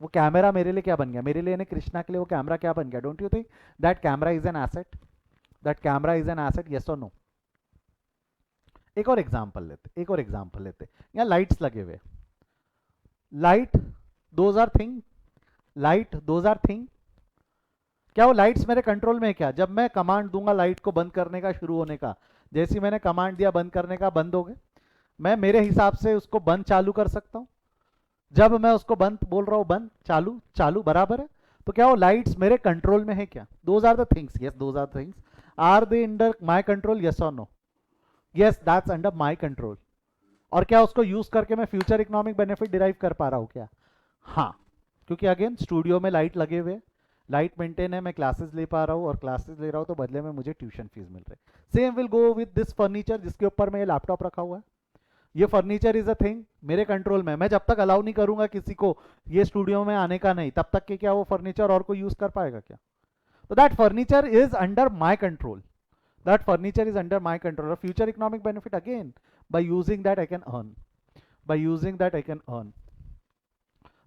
वो कैमरा मेरे लिए क्या बन गया? मेरे लिए कृष्णा के लिए वो कैमरा क्या बन गया? Don't you think that camera is an asset? That camera is an asset, yes और नो? एक और एग्जांपल लेते. यहाँ लाइट्स लगे हुए. Light those are thing. Light those are thing. क्या वो लाइट्स मेरे कंट्रोल में है क्या? जब मैं कमांड दूंगा लाइट को बंद करने का, शुरू होने का, जैसे मैंने कमांड दिया बंद करने का, बंद हो गए. मैं मेरे हिसाब से उसको बंद चालू कर सकता हूं. जब मैं उसको बंद बोल रहा हूं बंद चालू चालू बराबर है. तो क्या वो लाइट्स मेरे कंट्रोल में है क्या? Those are the things, yes those are things. Are they under my control, yes और no? Yes that's under my control. और क्या उसको यूज करके मैं फ्यूचर इकोनॉमिक बेनिफिट डिराइव कर पा रहा हूं क्या? हाँ, क्योंकि अगेन स्टूडियो में लाइट लगे हुए, लाइट मेंटेन है, मैं क्लासेस ले पा रहा हूँ और क्लासेस ले रहा हूँ तो बदले में मुझे ट्यूशन फीस मिल रही है. Same will go with this furniture जिसके ऊपर मैं ये लैपटॉप रखा हुआ है. ये फर्नीचर इज अ थिंग मेरे कंट्रोल में. मैं जब तक अलाउ नहीं करूंगा किसी को ये स्टूडियो में आने का नहीं, तब तक के क्या वो फर्नीचर और कोई यूज कर पाएगा क्या? तो that furniture is under my control. That furniture is under my control. Future economic benefit again bye using that I can earn. Bye using that I can earn.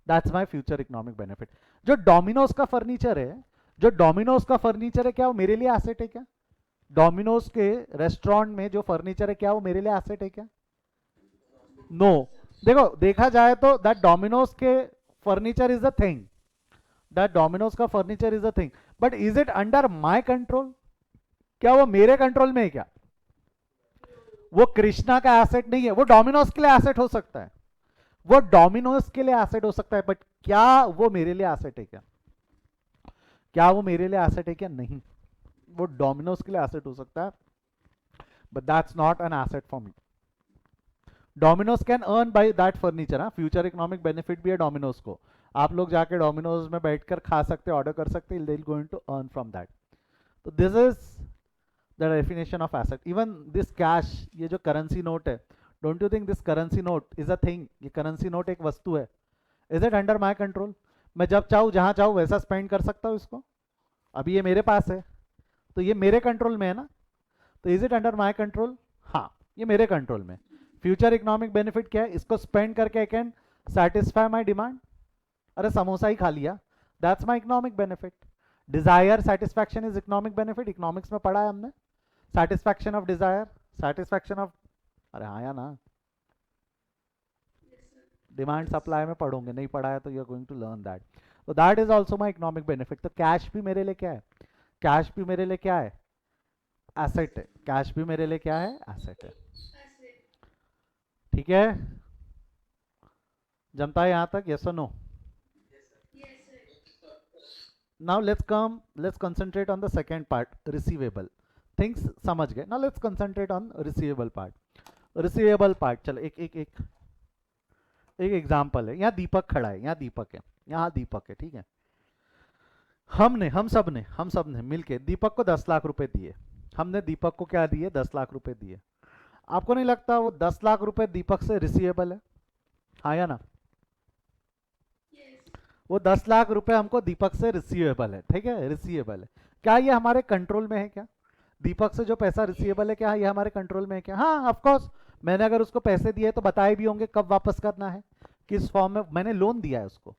That's my future economic benefit. जो Domino's का furniture है, जो Domino's का furniture है क्या वो मेरे लिए एसेट है क्या? डोमिनोज के रेस्टोरेंट में जो फर्नीचर है क्या वो मेरे लिए एसेट है क्या? नो. देखो देखा जाए तो दैट डोमिनोज के furniture is a thing. That Domino's का furniture is a thing. But is it under my control? क्या वो मेरे कंट्रोल में है क्या? वो कृष्णा का एसेट नहीं है. वो डोमिनोज के लिए एसेट हो सकता है, वो डोमिनोज के लिए एसेट हो सकता है. बट क्या वो मेरे लिए एसेट है क्या? क्या वो मेरे लिए एसेट है क्या? नहीं. वो डोमिनोज के लिए एसेट हो सकता है but that's not an asset for me. Domino's can earn by that furniture. Future economic benefit भी है डोमिनोज को. आप लोग जाके डोमिनोज में बैठकर खा सकते, ऑर्डर कर सकते, they will going to earn from that. तो this is the definition of asset. Even this cash, ये जो करेंसी नोट है, don't you think this currency note is a thing? ये करेंसी नोट एक वस्तु है. Is it under my control? मैं जब चाहूँ जहां चाहूँ वैसा स्पेंड कर सकता हूँ इसको. अभी ये मेरे पास है तो ये मेरे कंट्रोल में है ना. तो is it under my control? हाँ, ये मेरे कंट्रोल में. फ्यूचर इकोनॉमिक बेनिफिट क्या है? इसको स्पेंड करके I can satisfy my demand. अरे समोसा ही खा लिया, that's my economic benefit. Desire satisfaction is economic benefit. Economics में पढ़ा है हमने, satisfaction of desire, satisfaction of, अरे हाँ या ना, डिमांड सप्लाई में पढ़ोगे, नहीं पढ़ा है तो you are going to learn that. तो that is also my economic benefit. तो कैश भी मेरे लिए क्या है? कैश भी मेरे लिए क्या है? एसेट है. कैश भी मेरे लिए क्या है? एसेट है. ठीक है, जमता है यहां तक? यस और no? Now let's concentrate on the second part, receivable things. समझ गए ना? Let's concentrate on receivable part. Receivable part, चलो एक एक एक एक एग्जाम्पल है. यहाँ दीपक खड़ा है, यहाँ दीपक है, यहाँ दीपक है, ठीक है. हम सब ने मिलके दीपक को 10 लाख रुपए दिए. हमने दीपक को क्या दिए? 10 लाख रुपए दिए. आपको नहीं लगता वो 10 लाख रुपए दीपक से रिसीवेबल है? हाँ या ना? वो 10 लाख रुपए हमको दीपक से रिसीवेबल है, ठीक है, रिसीवेबल है. क्या ये हमारे कंट्रोल में है? क्या दीपक से जो पैसा रिसीवेबल है, क्या ये हमारे कंट्रोल में है? क्या? हाँ, ऑफ कोर्स. मैंने अगर उसको पैसे दिए तो बताए भी होंगे कब वापस करना है, किस फॉर्म में. मैंने लोन दिया है उसको,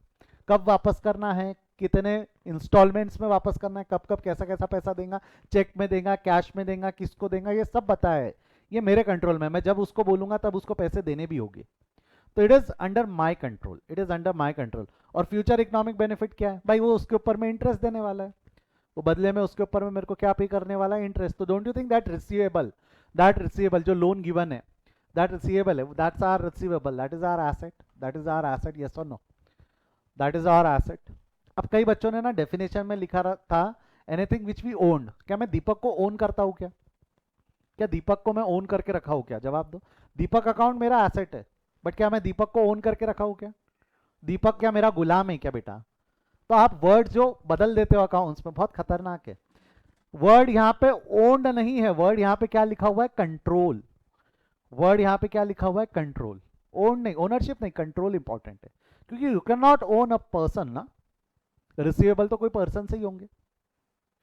कब वापस करना है, कितने इंस्टॉलमेंट्स में वापस करना है, कब कब कैसा कैसा पैसा देगा, चेक में देगा, कैश में देगा, किसको देगा, ये सब बताया है. ये मेरे कंट्रोल में. मैं जब उसको बोलूंगा तब उसको पैसे देने भी होंगे. तो it is under my control, it is under my control. और फ्यूचर इकोनॉमिक बेनिफिट क्या है भाई? वो उसके ऊपर में इंटरेस्ट देने वाला है, वो बदले में उसके ऊपर में मेरे को क्या पे करने वाला है? इंटरेस्ट. तो don't you think that receivable जो लोन गिवन है, दैट रिसीवेबल है, that's our receivable, that is our asset, that is our asset. Yes और no? That is our asset. अब कई बच्चों ने ना डेफिनेशन में लिखा था एनीथिंग विच वी ओन्ड. क्या मैं दीपक को ओन करता हूं? क्या क्या दीपक को मैं ओन करके रखा हूं? क्या जवाब दो. दीपक अकाउंट मेरा एसेट है, बट क्या मैं दीपक को ओन करके रखा हूं? क्या दीपक क्या मेरा गुलाम है क्या बेटा? तो आप वर्ड जो बदल देते हो अकाउंट्स में, बहुत खतरनाक है. वर्ड यहाँ पे ओन्ड नहीं है, वर्ड यहाँ पे क्या लिखा हुआ है? कंट्रोल. वर्ड यहाँ पे क्या लिखा हुआ है? कंट्रोल. ओन नहीं, ओनरशिप नहीं, कंट्रोल इंपॉर्टेंट है. क्योंकि you can not own a person ना. रिसीवेबल तो कोई पर्सन से ही होंगे.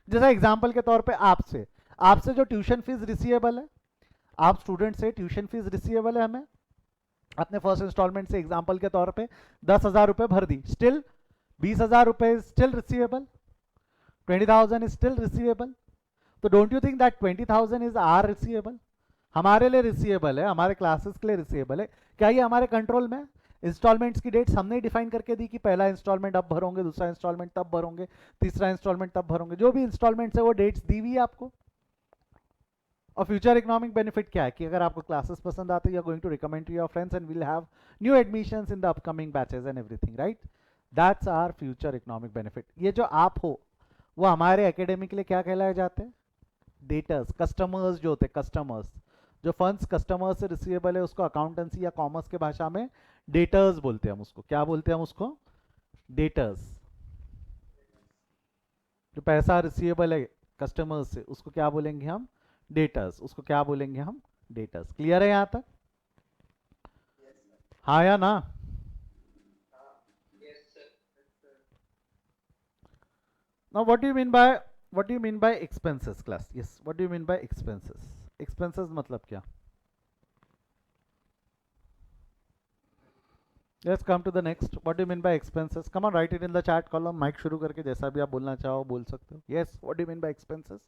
जैसा एग्जांपल के तौर पे आपसे आपसे जो ट्यूशन फीस रिसीवेबल है, आप स्टूडेंट से ट्यूशन फीस रिसीवेबल है. हमें अपने फर्स्ट इंस्टॉलमेंट से एग्जांपल के तौर पे 10,000 रुपए भर दी, स्टिल 20,000 रुपए still receivable, 20,000 is still receivable. तो don't you think that 20,000 is our receivable? हमारे लिए रिसीवेबल है, हमारे क्लासेस के लिए रिसीवेबल है. क्या ये हमारे कंट्रोल में? इंस्टॉलमेंट्स की डेट्स हमने डिफाइन करके दी कि पहला इंस्टॉलमेंट अब भरोगे, दूसरा इंस्टॉलमेंट तब भरोगे, तीसरा इंस्टॉलमेंट तब भरोगे. जो भी इंस्टॉलमेंट्स है वो डेट्स दी हुई है आपको. और फ्यूचर इकोनॉमिक बेनिफिट क्या है कि अगर आपको क्लासेस पसंद आते हैं, you are going to recommend to your friends and will have new admissions in the upcoming batches and everything, right? That's our future economic benefit. ये जो आप हो वो हमारे एकेडमी के लिए क्या कहलाए जाते हैं? डेटर्स, कस्टमर्स जो होते हैं, कस्टमर्स. जो फंड्स कस्टमर्स से रिसीवेबल है उसको अकाउंटेंसी या कॉमर्स के भाषा में डेटर्स बोलते हैं. हम उसको क्या बोलते हैं? हम उसको डेटर्स. जो पैसा रिसीवेबल है कस्टमर्स से उसको क्या बोलेंगे हम? डेटर्स. उसको क्या बोलेंगे हम? डेटर्स. क्लियर है यहां तक? हाँ या ना? Now what do you mean by expenses class? Yes, what do you mean by expenses? Expenses मतलब क्या? Let's come to the next. What do you mean by expenses? Come on, write it in the chat column. Mic शुरू करके जैसा भी आप बोलना चाहो बोल सकते हो. Yes, what do you mean by expenses?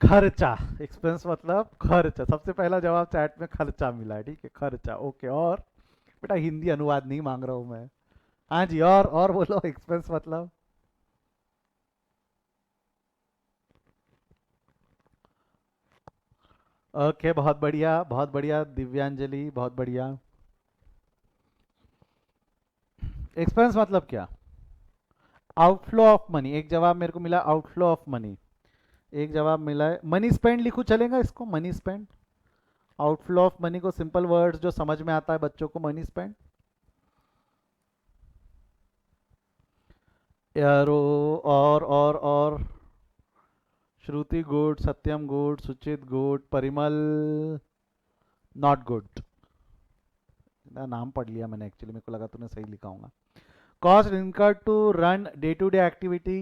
खर्चा. एक्सपेंस मतलब खर्चा. सबसे पहला जवाब चैट में खर्चा मिला है, ठीक है, खर्चा. ओके, और बेटा हिंदी अनुवाद नहीं मांग रहा हूं मैं. हाँ जी, और बोलो. एक्सपेंस मतलब ओके, बहुत बढ़िया दिव्यांजलि, बहुत बढ़िया. एक्सपेंस मतलब क्या? Outflow of money. एक जवाब मेरे को मिला, आउटफ्लो ऑफ मनी. एक जवाब मिला है मनी स्पेंड. लिखूं चलेगा इसको? Money spend. Outflow of money को सिंपल वर्ड्स जो समझ में आता है बच्चों को, मनी स्पेंड. यारो, और श्रुति गुड, सत्यम गुड, सुचित गुड, परिमल नॉट गुड। नाम पढ़ लिया मैंने, एक्चुअली मेरे को लगा तूने सही लिखा होगा। Cost incurred to run day to day activity,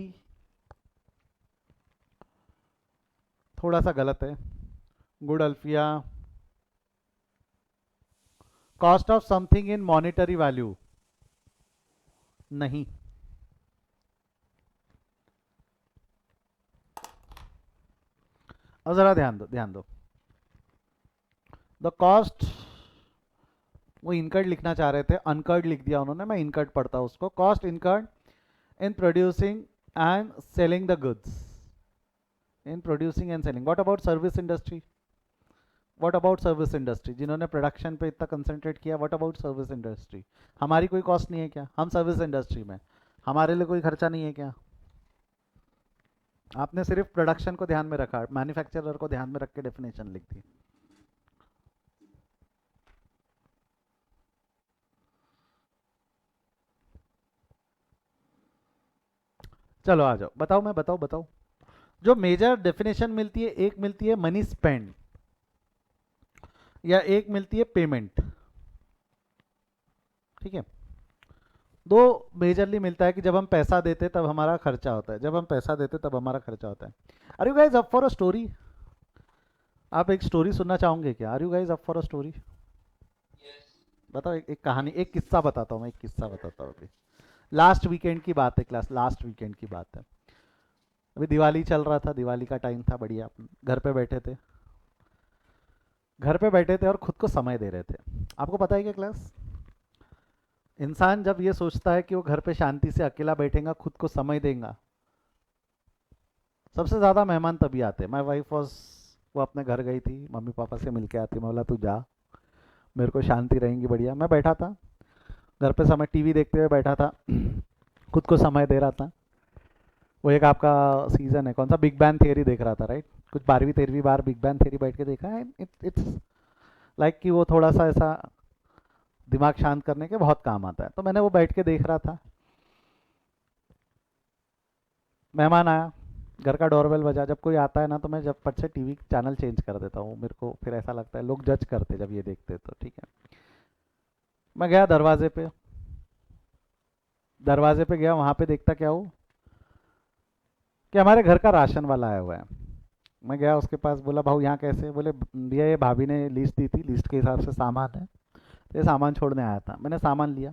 थोड़ा सा गलत है। Good Alfiya. Cost of something in monetary value, नहीं। अब जरा ध्यान दो, ध्यान दो। द कॉस्ट, वो इनकर्ड लिखना चाह रहे थे, अनकर्ड लिख दिया उन्होंने, मैं इनकर्ड पढ़ता हूं उसको। Cost incurred in producing and selling the goods, in producing and selling. What about service industry? What about service industry, जिन्होंने प्रोडक्शन पे इतना कंसंट्रेट किया, व्हाट अबाउट सर्विस इंडस्ट्री? हमारी कोई कॉस्ट नहीं है क्या? हम सर्विस इंडस्ट्री में, हमारे लिए कोई खर्चा नहीं है क्या? आपने सिर्फ प्रोडक्शन को ध्यान में रखा, मैन्युफैक्चरर को ध्यान में रख के डेफिनेशन लिख दी। चलो आ जाओ, बताओ, मैं बताओ। जो मेजर डेफिनेशन मिलती है, एक मिलती है मनी स्पेंड, या एक मिलती है पेमेंट, ठीक है। दो मेजरली मिलता है कि जब हम पैसा देते तब हमारा खर्चा होता है, जब हम पैसा देते तब हमारा खर्चा होता है। Are you guys up for a story? आप एक स्टोरी सुनना चाहोगे क्या? Are you guys up for a story? बताओ, एक कहानी, एक किस्सा बताता हूँ मैं, एक किस्सा बताता हूँ अभी। लास्ट वीकेंड की बात है क्लास, लास्ट वीकेंड की बात है। अभी दिवाली चल रहा था, दिवाली का टाइम था, बढ़िया घर पे बैठे थे, घर पे बैठे थे और खुद को समय दे रहे थे। आपको पता है क्या क्लास, इंसान जब ये सोचता है कि वो घर पे शांति से अकेला बैठेगा, खुद को समय देगा, सबसे ज़्यादा मेहमान तभी आते हैं। माई वाइफ वॉज, वो अपने घर गई थी, मम्मी पापा से मिल के आती, मैं बोला तू जा, मेरे को शांति रहेंगी, बढ़िया। मैं बैठा था घर पे, समय टीवी देखते हुए बैठा था, खुद को समय दे रहा था। वो एक आपका सीजन है, कौन सा, बिग बैंग थियरी देख रहा था, राइट? कुछ 12वीं 13वीं बार बिग बैंग थियरी बैठ के देखा है। इट्स लाइक कि वो थोड़ा सा ऐसा दिमाग शांत करने के बहुत काम आता है। तो मैंने वो बैठ के देख रहा था, मेहमान आया, घर का डोरबेल बजा। जब कोई आता है ना, तो मैं जब पट से टीवी चैनल चेंज कर देता हूँ, मेरे को फिर ऐसा लगता है लोग जज करते जब ये देखते, तो ठीक है। मैं गया दरवाजे पे, दरवाजे पे गया, वहाँ पे देखता क्या हूँ कि हमारे घर का राशन वाला आया हुआ है। मैं गया उसके पास, बोला भाऊ यहाँ कैसे? बोले भैया ये भाभी ने लिस्ट दी थी, लिस्ट के हिसाब से सामान है, तो ये सामान छोड़ने आया था। मैंने सामान लिया,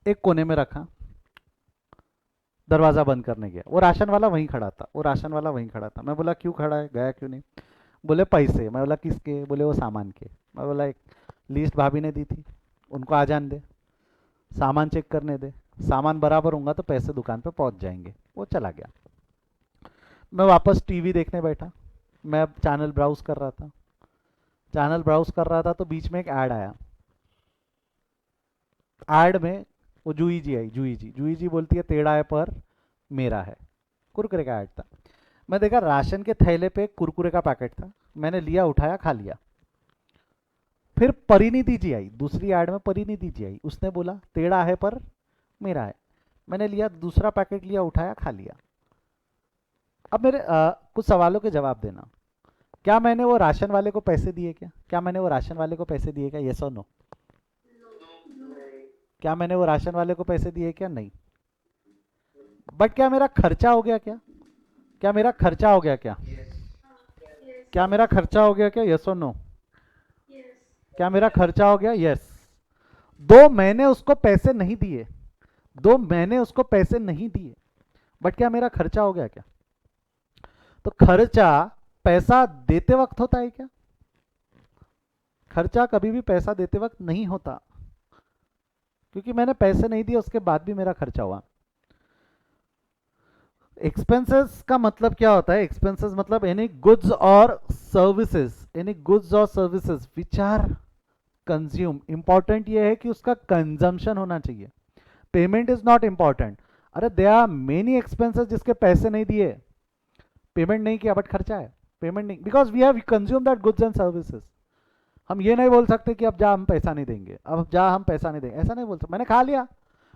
एक कोने में रखा, दरवाज़ा बंद करने गया, वो राशन वाला वहीं खड़ा था, वो राशन वाला वहीं खड़ा था। मैं बोला क्यों खड़ा है, गया क्यों नहीं? बोले पैसे। मैं बोला किसके? बोले वो सामान के। मैं बोला एक लिस्ट भाभी ने दी थी, उनको आ जाने दे, सामान चेक करने दे, सामान बराबर होगा तो पैसे दुकान पे पहुंच जाएंगे। वो चला गया। मैं वापस टीवी देखने बैठा, मैं चैनल ब्राउज कर रहा था, चैनल ब्राउज कर रहा था तो बीच में एक ऐड आया। ऐड में वो जूही जी आई, जूही जी बोलती है टेढ़ा है पर मेरा है, कुरकुरे का ऐड था। मैं देखा राशन के थैले पे कुरकुरे का पैकेट था, मैंने लिया, उठाया, खा लिया। फिर परिणीति जी आई, दूसरी ऐड में परिणीति जी आई, उसने बोला टेढ़ा है पर मेरा है, मैंने लिया, दूसरा पैकेट लिया, उठाया, खा लिया। अब मेरे कुछ सवालों के जवाब देना। क्या मैंने वो राशन वाले को पैसे दिए क्या? क्या मैंने वो राशन वाले को पैसे दिए क्या? यस और नो? क्या मैंने वो राशन वाले को पैसे दिए क्या? नहीं। बट क्या मेरा खर्चा हो गया क्या? क्या मेरा खर्चा हो गया क्या? क्या मेरा खर्चा हो गया क्या? यस और नो? क्या मेरा खर्चा हो गया? यस। दो महीने उसको पैसे नहीं दिए, 2 महीने उसको पैसे नहीं दिए, बट क्या मेरा खर्चा हो गया क्या? तो खर्चा पैसा देते वक्त होता है क्या? खर्चा कभी भी पैसा देते वक्त नहीं होता, क्योंकि मैंने पैसे नहीं दिए उसके बाद भी मेरा खर्चा हुआ। एक्सपेंसेस का मतलब क्या होता है? एक्सपेंसेस मतलब एनी गुड्स और सर्विसेज, एनी गुड्स और services which are consume. Important ये है कि उसका कंजम्पशन होना चाहिए। Payment is not important. अरे दे आर मेनी एक्सपेंसेस जिसके पैसे नहीं दिए, पेमेंट नहीं किया बट खर्चा है, पेमेंट नहीं, because we have consume that goods and services. हम ये नहीं बोल सकते कि अब जा हम पैसा नहीं देंगे, अब जा हम पैसा नहीं देंगे, ऐसा नहीं बोल सकते। मैंने खा लिया,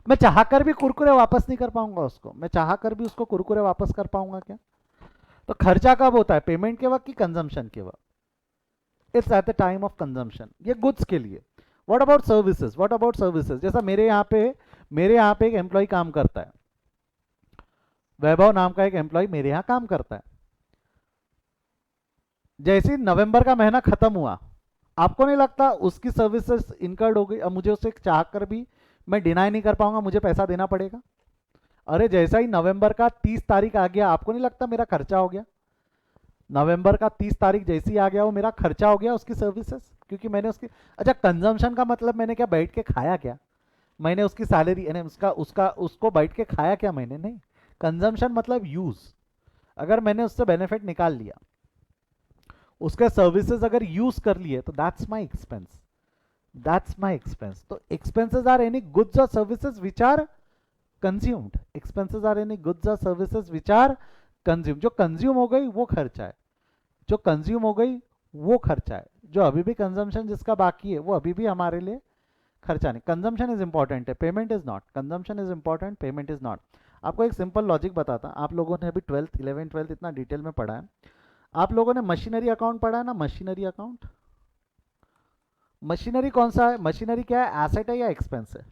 मैं चाहकर भी कुरकुरे वापस नहीं कर पाऊंगा उसको, मैं चाहकर भी उसको कुरकुरे वापस कर पाऊंगा क्या? तो खर्चा कब होता है, पेमेंट के वक्त की कंजम्पशन के वक्त? It's at the time of consumption, ये गुड्स के लिए। What about services, what about services? जैसा मेरे यहाँ पे एक एम्प्लॉय काम करता है, वैभव नाम का एक एम्प्लॉय मेरे यहाँ काम करता है। जैसे ही नवंबर का महीना खत्म हुआ, आपको नहीं लगता उसकी सर्विसेज इनकर्ड हो गई? अब मुझे उसे चाह कर भी मैं डिनाई नहीं कर पाऊंगा, मुझे पैसा देना पड़ेगा। अरे जैसा ही नवंबर का 30 तारीख आ गया, आपको नहीं लगता मेरा खर्चा हो गया? नवंबर का 30 तारीख जैसे ही आ गया, वो मेरा खर्चा हो गया उसकी सर्विसेज, क्योंकि मैंने उसकी। अच्छा, कंजम्पशन का मतलब मैंने क्या बैठ के खाया क्या? मैंने उसकी सैलरी यानी उसका उसका उसको बैठ के खाया क्या मैंने? नहीं। कंजम्पशन मतलब यूज। अगर मैंने उससे बेनिफिट निकाल लिया, उसके सर्विसेज अगर यूज कर लिए, तो that's my expense, that's my expense. तो एक्सपेंसेस आर एनी गुड्स और services which are consumed, expenses are any goods और सर्विसेज विच आर कंज्यूम। जो कंज्यूम हो गई वो खर्चा है, जो कंज्यूम हो गई वो खर्चा है, जो अभी भी कंजम्पशन जिसका बाकी है वो अभी भी हमारे लिए खर्चा नहीं। कंजम्पशन इज इंपॉर्टेंट है, payment is not. Consumption is important, payment is not. आपको एक सिंपल लॉजिक बताता, आप लोगों ने अभी 12th 11th 12th इतना डिटेल में पढ़ा है। आप लोगों ने मशीनरी अकाउंट पढ़ा है ना, मशीनरी अकाउंट। मशीनरी कौन सा है? मशीनरी क्या है, एसेट है या एक्सपेंस है?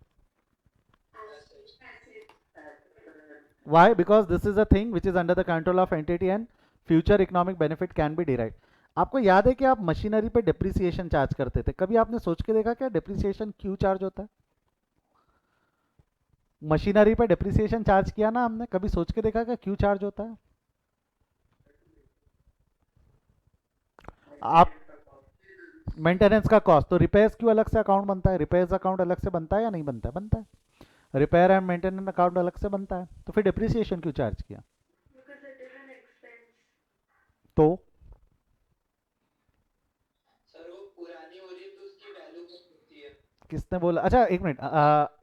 Why? Because this is a thing which is under the control of entity and future economic benefit can be derive. आपको याद है कि आप मशीनरी पे डिप्रिसिएशन चार्ज करते थे, कभी आपने सोच के देखा क्या डिप्रिसिएशन क्यों चार्ज होता है? मशीनरी पे डिप्रिसिएशन चार्ज किया ना हमने, कभी सोच के देखा क्या क्यों चार्ज होता है? आप मेंटेनेंस का कॉस्ट, तो रिपेयर्स क्यों अलग से अकाउंट बनता है? रिपेयर्स अकाउंट अलग से बनता है या नहीं बनता है? बनता है। रिपेयर एंड मेंटेनेंस अकाउंट अलग से बनता है, तो फिर डिप्रिसिएशन क्यों चार्ज किया? तो किसने बोला? अच्छा एक मिनट,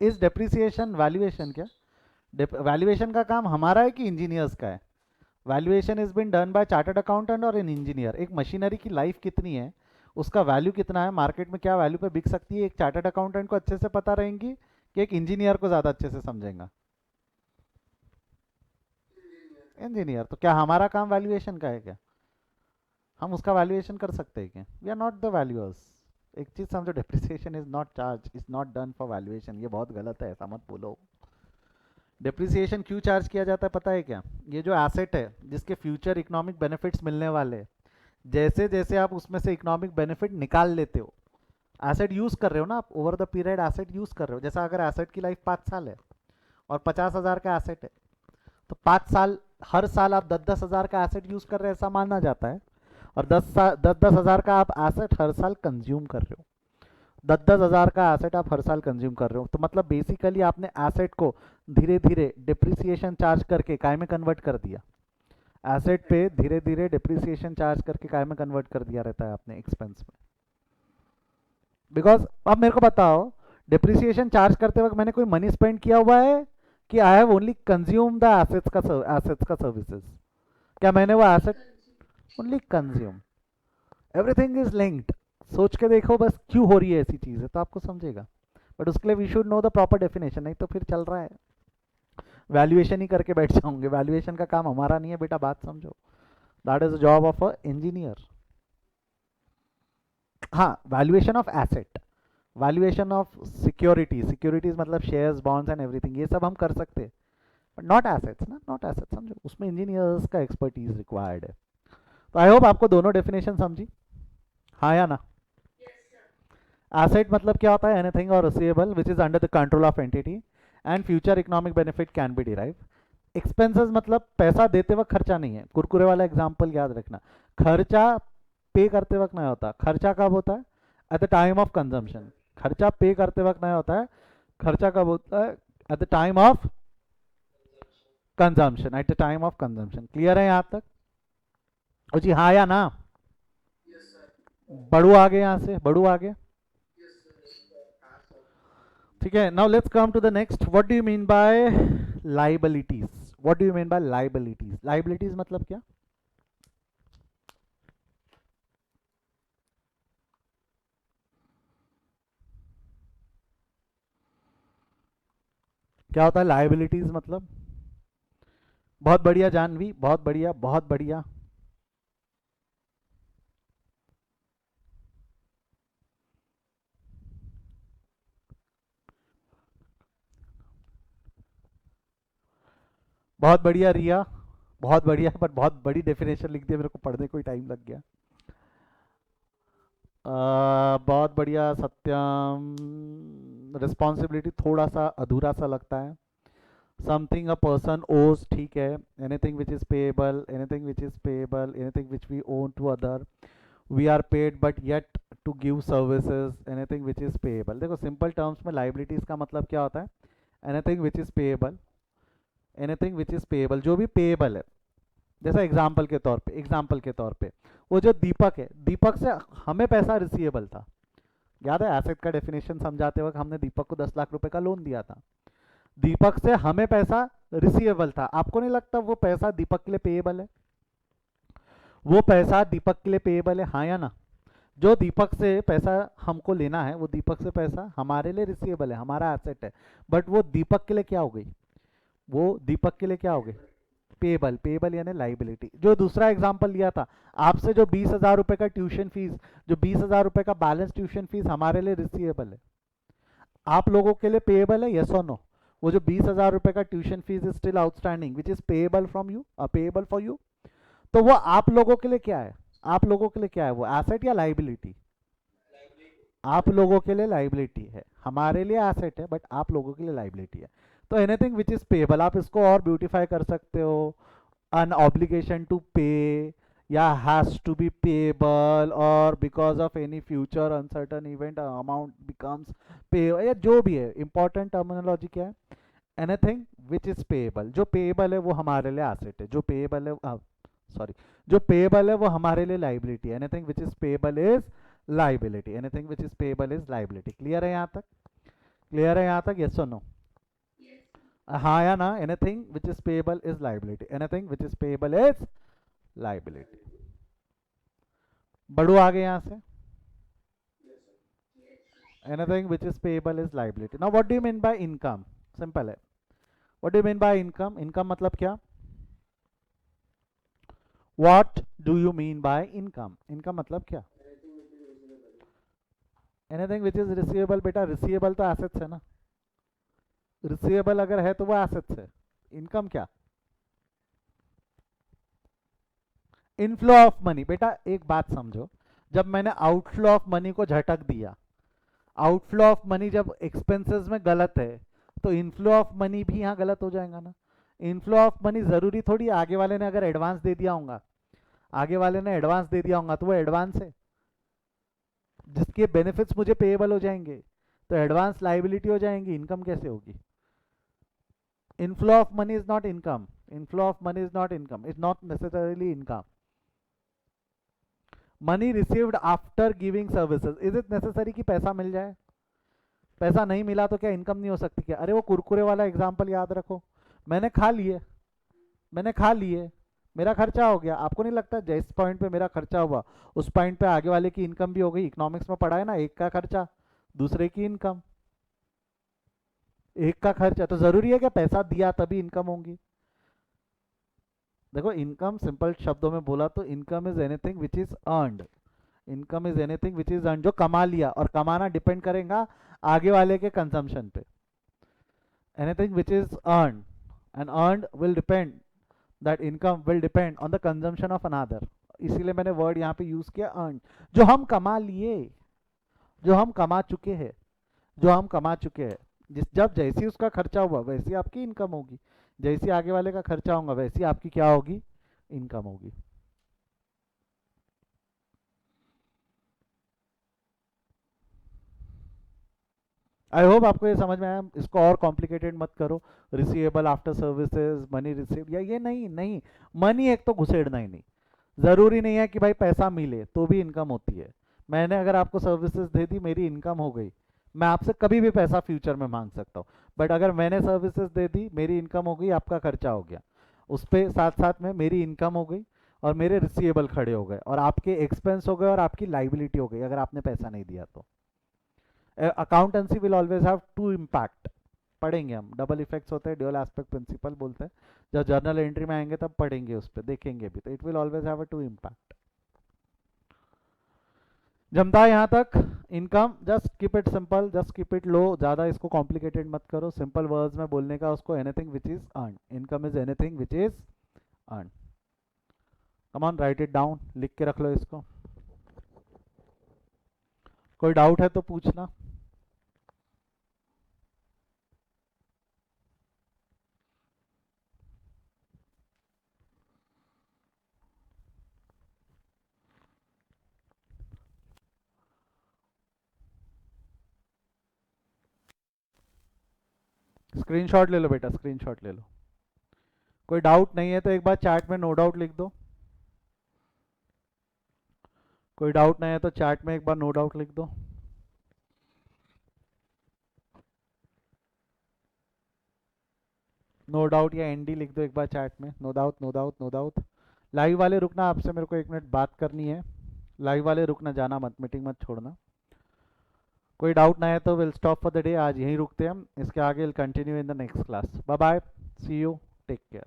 इज डेप्रिसिएशन वैल्यूएशन क्या? वैल्यूएशन का काम हमारा है कि इंजीनियर्स का है? Valuation is been done by chartered accountant और एन इंजीनियर। एक मशीनरी की लाइफ कितनी है, उसका वैल्यू कितना है, मार्केट में क्या वैल्यू पे बिक सकती है, एक चार्टर्ड अकाउंटेंट को अच्छे से पता रहेंगी कि एक इंजीनियर को ज़्यादा अच्छे से समझेगा? इंजीनियर। तो क्या हमारा काम वैल्यूएशन का है क्या? हम उसका वैल्यूएशन कर सकते हैं क्या? We are not the valuers. एक चीज़ समझो, depreciation is not charge, is not done for valuation. ये बहुत गलत है, ऐसा मत बोलो। डिप्रिसिएशन क्यों चार्ज किया जाता है पता है क्या? ये जो एसेट है जिसके फ्यूचर इकोनॉमिक बेनिफिट्स मिलने वाले हैं, जैसे जैसे आप उसमें से इकोनॉमिक बेनिफिट निकाल लेते हो, एसेट यूज कर रहे हो ना आप, over the period asset use कर रहे हो। जैसा अगर एसेट की लाइफ 5 साल है और 50,000 का एसेट है, तो 5 साल, हर साल आप 10-10 हज़ार का एसेट यूज कर रहे हैं ऐसा माना जाता है। और 10-10 हज़ार का आप एसेट हर साल कंज्यूम कर रहे हो। 10-10 हज़ार का एसेट आप हर साल कंज्यूम कर रहे हो, तो मतलब बेसिकली आपने एसेट को धीरे धीरे डिप्रिसिएशन चार्ज करके काय में कन्वर्ट कर दिया। एसेट पे धीरे धीरे डिप्रिसिएशन चार्ज करके काय में कन्वर्ट कर दिया रहता है आपने, एक्सपेंस में। बिकॉज अब मेरे को बताओ, डिप्रिसिएशन चार्ज करते वक्त मैंने कोई मनी स्पेंड किया हुआ है कि I have only consume the assets का सर्विसेज? क्या मैंने वो asset only consume? Everything is linked. सोच के देखो बस क्यों हो रही है ऐसी चीज़ है, तो आपको समझेगा। बट उसके लिए we should know the proper definition, नहीं तो फिर चल रहा है वैल्यूएशन ही करके बैठ जाओगे। वैल्यूएशन का काम हमारा नहीं है बेटा, बात समझो। That is the job of a engineer. हाँ, valuation of asset, valuation of security, securities मतलब शेयर्स, बॉन्ड्स एंड एवरीथिंग, ये सब हम कर सकते हैं, बट नॉट एसेट्स ना, नॉट एसेट्स समझो, उसमें इंजीनियर्स का एक्सपर्टीज रिक्वायर्ड है। तो आई होप आपको दोनों डेफिनेशन समझी, हाँ या ना? एसेट मतलब क्या होता है? एनीथिंग और receivable which is under the control of entity and future economic benefit can be derive. Expenses मतलब पैसा देते वक्त खर्चा नहीं है, कुरकुरे वाला एग्जांपल याद रखना। खर्चा पे करते वक्त नहीं होता, खर्चा कब होता है? At the time of consumption. खर्चा पे करते वक्त नहीं होता है, खर्चा कब होता है? At the time of consumption, at the time of consumption. Clear है यहाँ तक? ओ जी हाँ या ना? बढ़ू आगे, यहाँ से बढ़ू आगे। ठीक है, now let's come to the next. What do you mean by liabilities? What do you mean by liabilities? Liabilities मतलब क्या? क्या होता है लाइबिलिटीज मतलब? बहुत बढ़िया जानवी, बहुत बढ़िया, बहुत बढ़िया। बहुत बढ़िया रिया, बहुत बढ़िया, पर बहुत बड़ी डेफिनेशन लिख दिया, मेरे को पढ़ने को ही टाइम लग गया। बहुत बढ़िया सत्यम। रिस्पॉन्सिबिलिटी थोड़ा सा अधूरा सा लगता है। समथिंग अ पर्सन ओज, ठीक है। Anything which is payable, anything which is payable, anything which we owe to other, we are paid but yet to give services, anything which is payable. देखो simple terms में liabilities का मतलब क्या होता है? Anything which is payable, anything which is payable, जो भी payable है। जैसा एग्जाम्पल के तौर पे वो जो दीपक है, दीपक से हमें पैसा रिसीवेबल था। याद है एसेट का डेफिनेशन समझाते वक्त हमने दीपक को 10 लाख रुपए का लोन दिया था। दीपक से हमें पैसा रिसीवेबल था। आपको नहीं लगता वो पैसा दीपक के लिए पेएबल है? वो पैसा दीपक के लिए पेएबल है, हाँ या ना? जो दीपक से पैसा हमको लेना है, वो दीपक से पैसा हमारे लिए रिसीवेबल है, हमारा एसेट है। बट वो दीपक के लिए क्या हो गई? वो दीपक के लिए क्या हो गई? पेबल। पेबल यानी लाइबिलिटी। जो दूसरा एग्जांपल लिया था, आपसे जो 20,000 रुपए का ट्यूशन फीस, जो 20,000 रुपए का बैलेंस ट्यूशन फीस हमारे लिए रिसीवेबल है, आप लोगों के लिए पेएबल है, यस और नो? वो जो 20,000 रुपए का tuition fees is still outstanding which is payable from you, payable for you. तो वो आप लोगों के लिए क्या है? आप लोगों के लिए क्या है वो, एसेट या लाइबिलिटी? आप लोगों के लिए लाइबिलिटी है, हमारे लिए एसेट है, बट आप लोगों के लिए लाइबिलिटी है। तो एनीथिंग विच इज पेएबल, आप इसको और ब्यूटिफाई कर सकते हो, an obligation to pay, या has to be payable, और because of any future uncertain event amount becomes pay, या जो भी है। इंपॉर्टेंट टर्मिनोलॉजी क्या है? Anything which is payable. जो पेएबल है वो हमारे लिए एसेट है, जो पेएबल है, सॉरी, जो पेएबल है वो हमारे लिए लाइबिलिटी है। Anything which is payable is liability, anything which is payable is liability. Clear है यहाँ तक? क्लियर है यहाँ तक, यस और नो? हाँ या ना? Anything which is payable is liability, anything which is payable is liability. बढ़ो आगे यहाँ से। Anything which is payable is liability. Now what do you mean by income? Simple है। What do you mean by income? Income मतलब क्या? What do you mean by income? Income मतलब क्या? Anything which is receivable. बेटा receivable तो assets है ना, receivable अगर है तो वो एसेट्स है। इनकम क्या? Inflow of money. बेटा एक बात समझो, जब मैंने आउटफ्लो ऑफ मनी को झटक दिया, आउटफ्लो ऑफ मनी जब एक्सपेंसेस में गलत है, तो इनफ्लो ऑफ मनी भी यहाँ गलत हो जाएगा ना। इनफ्लो ऑफ मनी जरूरी थोड़ी आगे वाले ने अगर एडवांस दे दिया होगा, आगे वाले ने एडवांस दे दिया होगा तो वो एडवांस है, जिसके बेनिफिट्स मुझे पेएबल हो जाएंगे, तो एडवांस लाइबिलिटी हो जाएंगी, इनकम कैसे होगी? Inflow of money is not income, inflow of money is not income, is not necessarily income. Money received after giving services, is it necessary कि पैसा मिल जाए? पैसा नहीं मिला तो क्या इनकम नहीं हो सकती क्या? अरे वो कुरकुरे वाला एग्जांपल याद रखो, मैंने खा लिए, मैंने खा लिए, मेरा खर्चा हो गया। आपको नहीं लगता जिस पॉइंट पे मेरा खर्चा हुआ, उस पॉइंट पे आगे वाले की इनकम भी हो गई? इकोनॉमिक्स में पढ़ा है ना, एक का खर्चा दूसरे की इनकम। एक का खर्चा तो जरूरी है कि पैसा दिया तभी इनकम होगी? देखो इनकम सिंपल शब्दों में बोला तो income is anything which is earned, income is anything which is earn, जो कमा लिया, और कमाना डिपेंड करेगा आगे वाले के कंजम्पशन पे। Anything which is earn, and earn will depend, that income will depend on the consumption of another. इसीलिए मैंने वर्ड यहाँ पे यूज किया अर्न। जो हम कमा लिए, जो हम कमा चुके हैं, जो हम कमा चुके हैं, जिस जब जैसी उसका खर्चा हुआ वैसी आपकी इनकम होगी, जैसी आगे वाले का खर्चा होगा वैसी आपकी क्या होगी? इनकम होगी। आई होप आपको ये समझ में आया। इसको और कॉम्प्लिकेटेड मत करो, receivable after services, money receive, या ये नहीं नहीं। मनी एक तो घुसेड़ना ही नहीं, ज़रूरी नहीं है कि भाई पैसा मिले तो भी इनकम होती है। मैंने अगर आपको सर्विसेज दे दी, मेरी इनकम हो गई, मैं आपसे कभी भी पैसा फ्यूचर में मांग सकता हूँ। बट अगर मैंने सर्विसेज दे दी, मेरी इनकम हो गई, आपका खर्चा हो गया, उस पर साथ साथ में मेरी इनकम हो गई और मेरे रिसीवेबल खड़े हो गए और आपके एक्सपेंस हो गए और आपकी लाइबिलिटी हो गई अगर आपने पैसा नहीं दिया तो। Accountancy will always have two impact, पढ़ेंगे हम, डबल इफेक्ट्स होते हैं, ड्यूअल एस्पेक्ट प्रिंसिपल बोलते हैं। जब जर्नल एंट्री में आएंगे तब पढ़ेंगे, उस पर देखेंगे भी, तो it will always have a two impact. जमता है यहाँ तक? Income just keep it simple, just keep it low, ज़्यादा इसको कॉम्प्लिकेटेड मत करो, सिंपल वर्ड्स में बोलने का उसको, anything which is earn, income is anything which is earn. Come on right it down, लिख के रख लो इसको। कोई डाउट है तो पूछना। स्क्रीनशॉट ले लो बेटा, स्क्रीनशॉट ले लो। कोई डाउट नहीं है तो एक बार चैट में नो डाउट लिख दो। कोई डाउट नहीं है तो चैट में एक बार नो डाउट लिख दो। नो डाउट या एनडी लिख दो एक बार चैट में, no doubt no doubt no doubt. Live वाले रुकना, आपसे मेरे को 1 मिनट बात करनी है। लाइव वाले रुकना, जाना मत, मीटिंग मत छोड़ना। कोई डाउट ना है तो will stop for the day, आज यहीं रुकते हैं हम, इसके आगे will continue in the next class. Bye bye, see you, take care.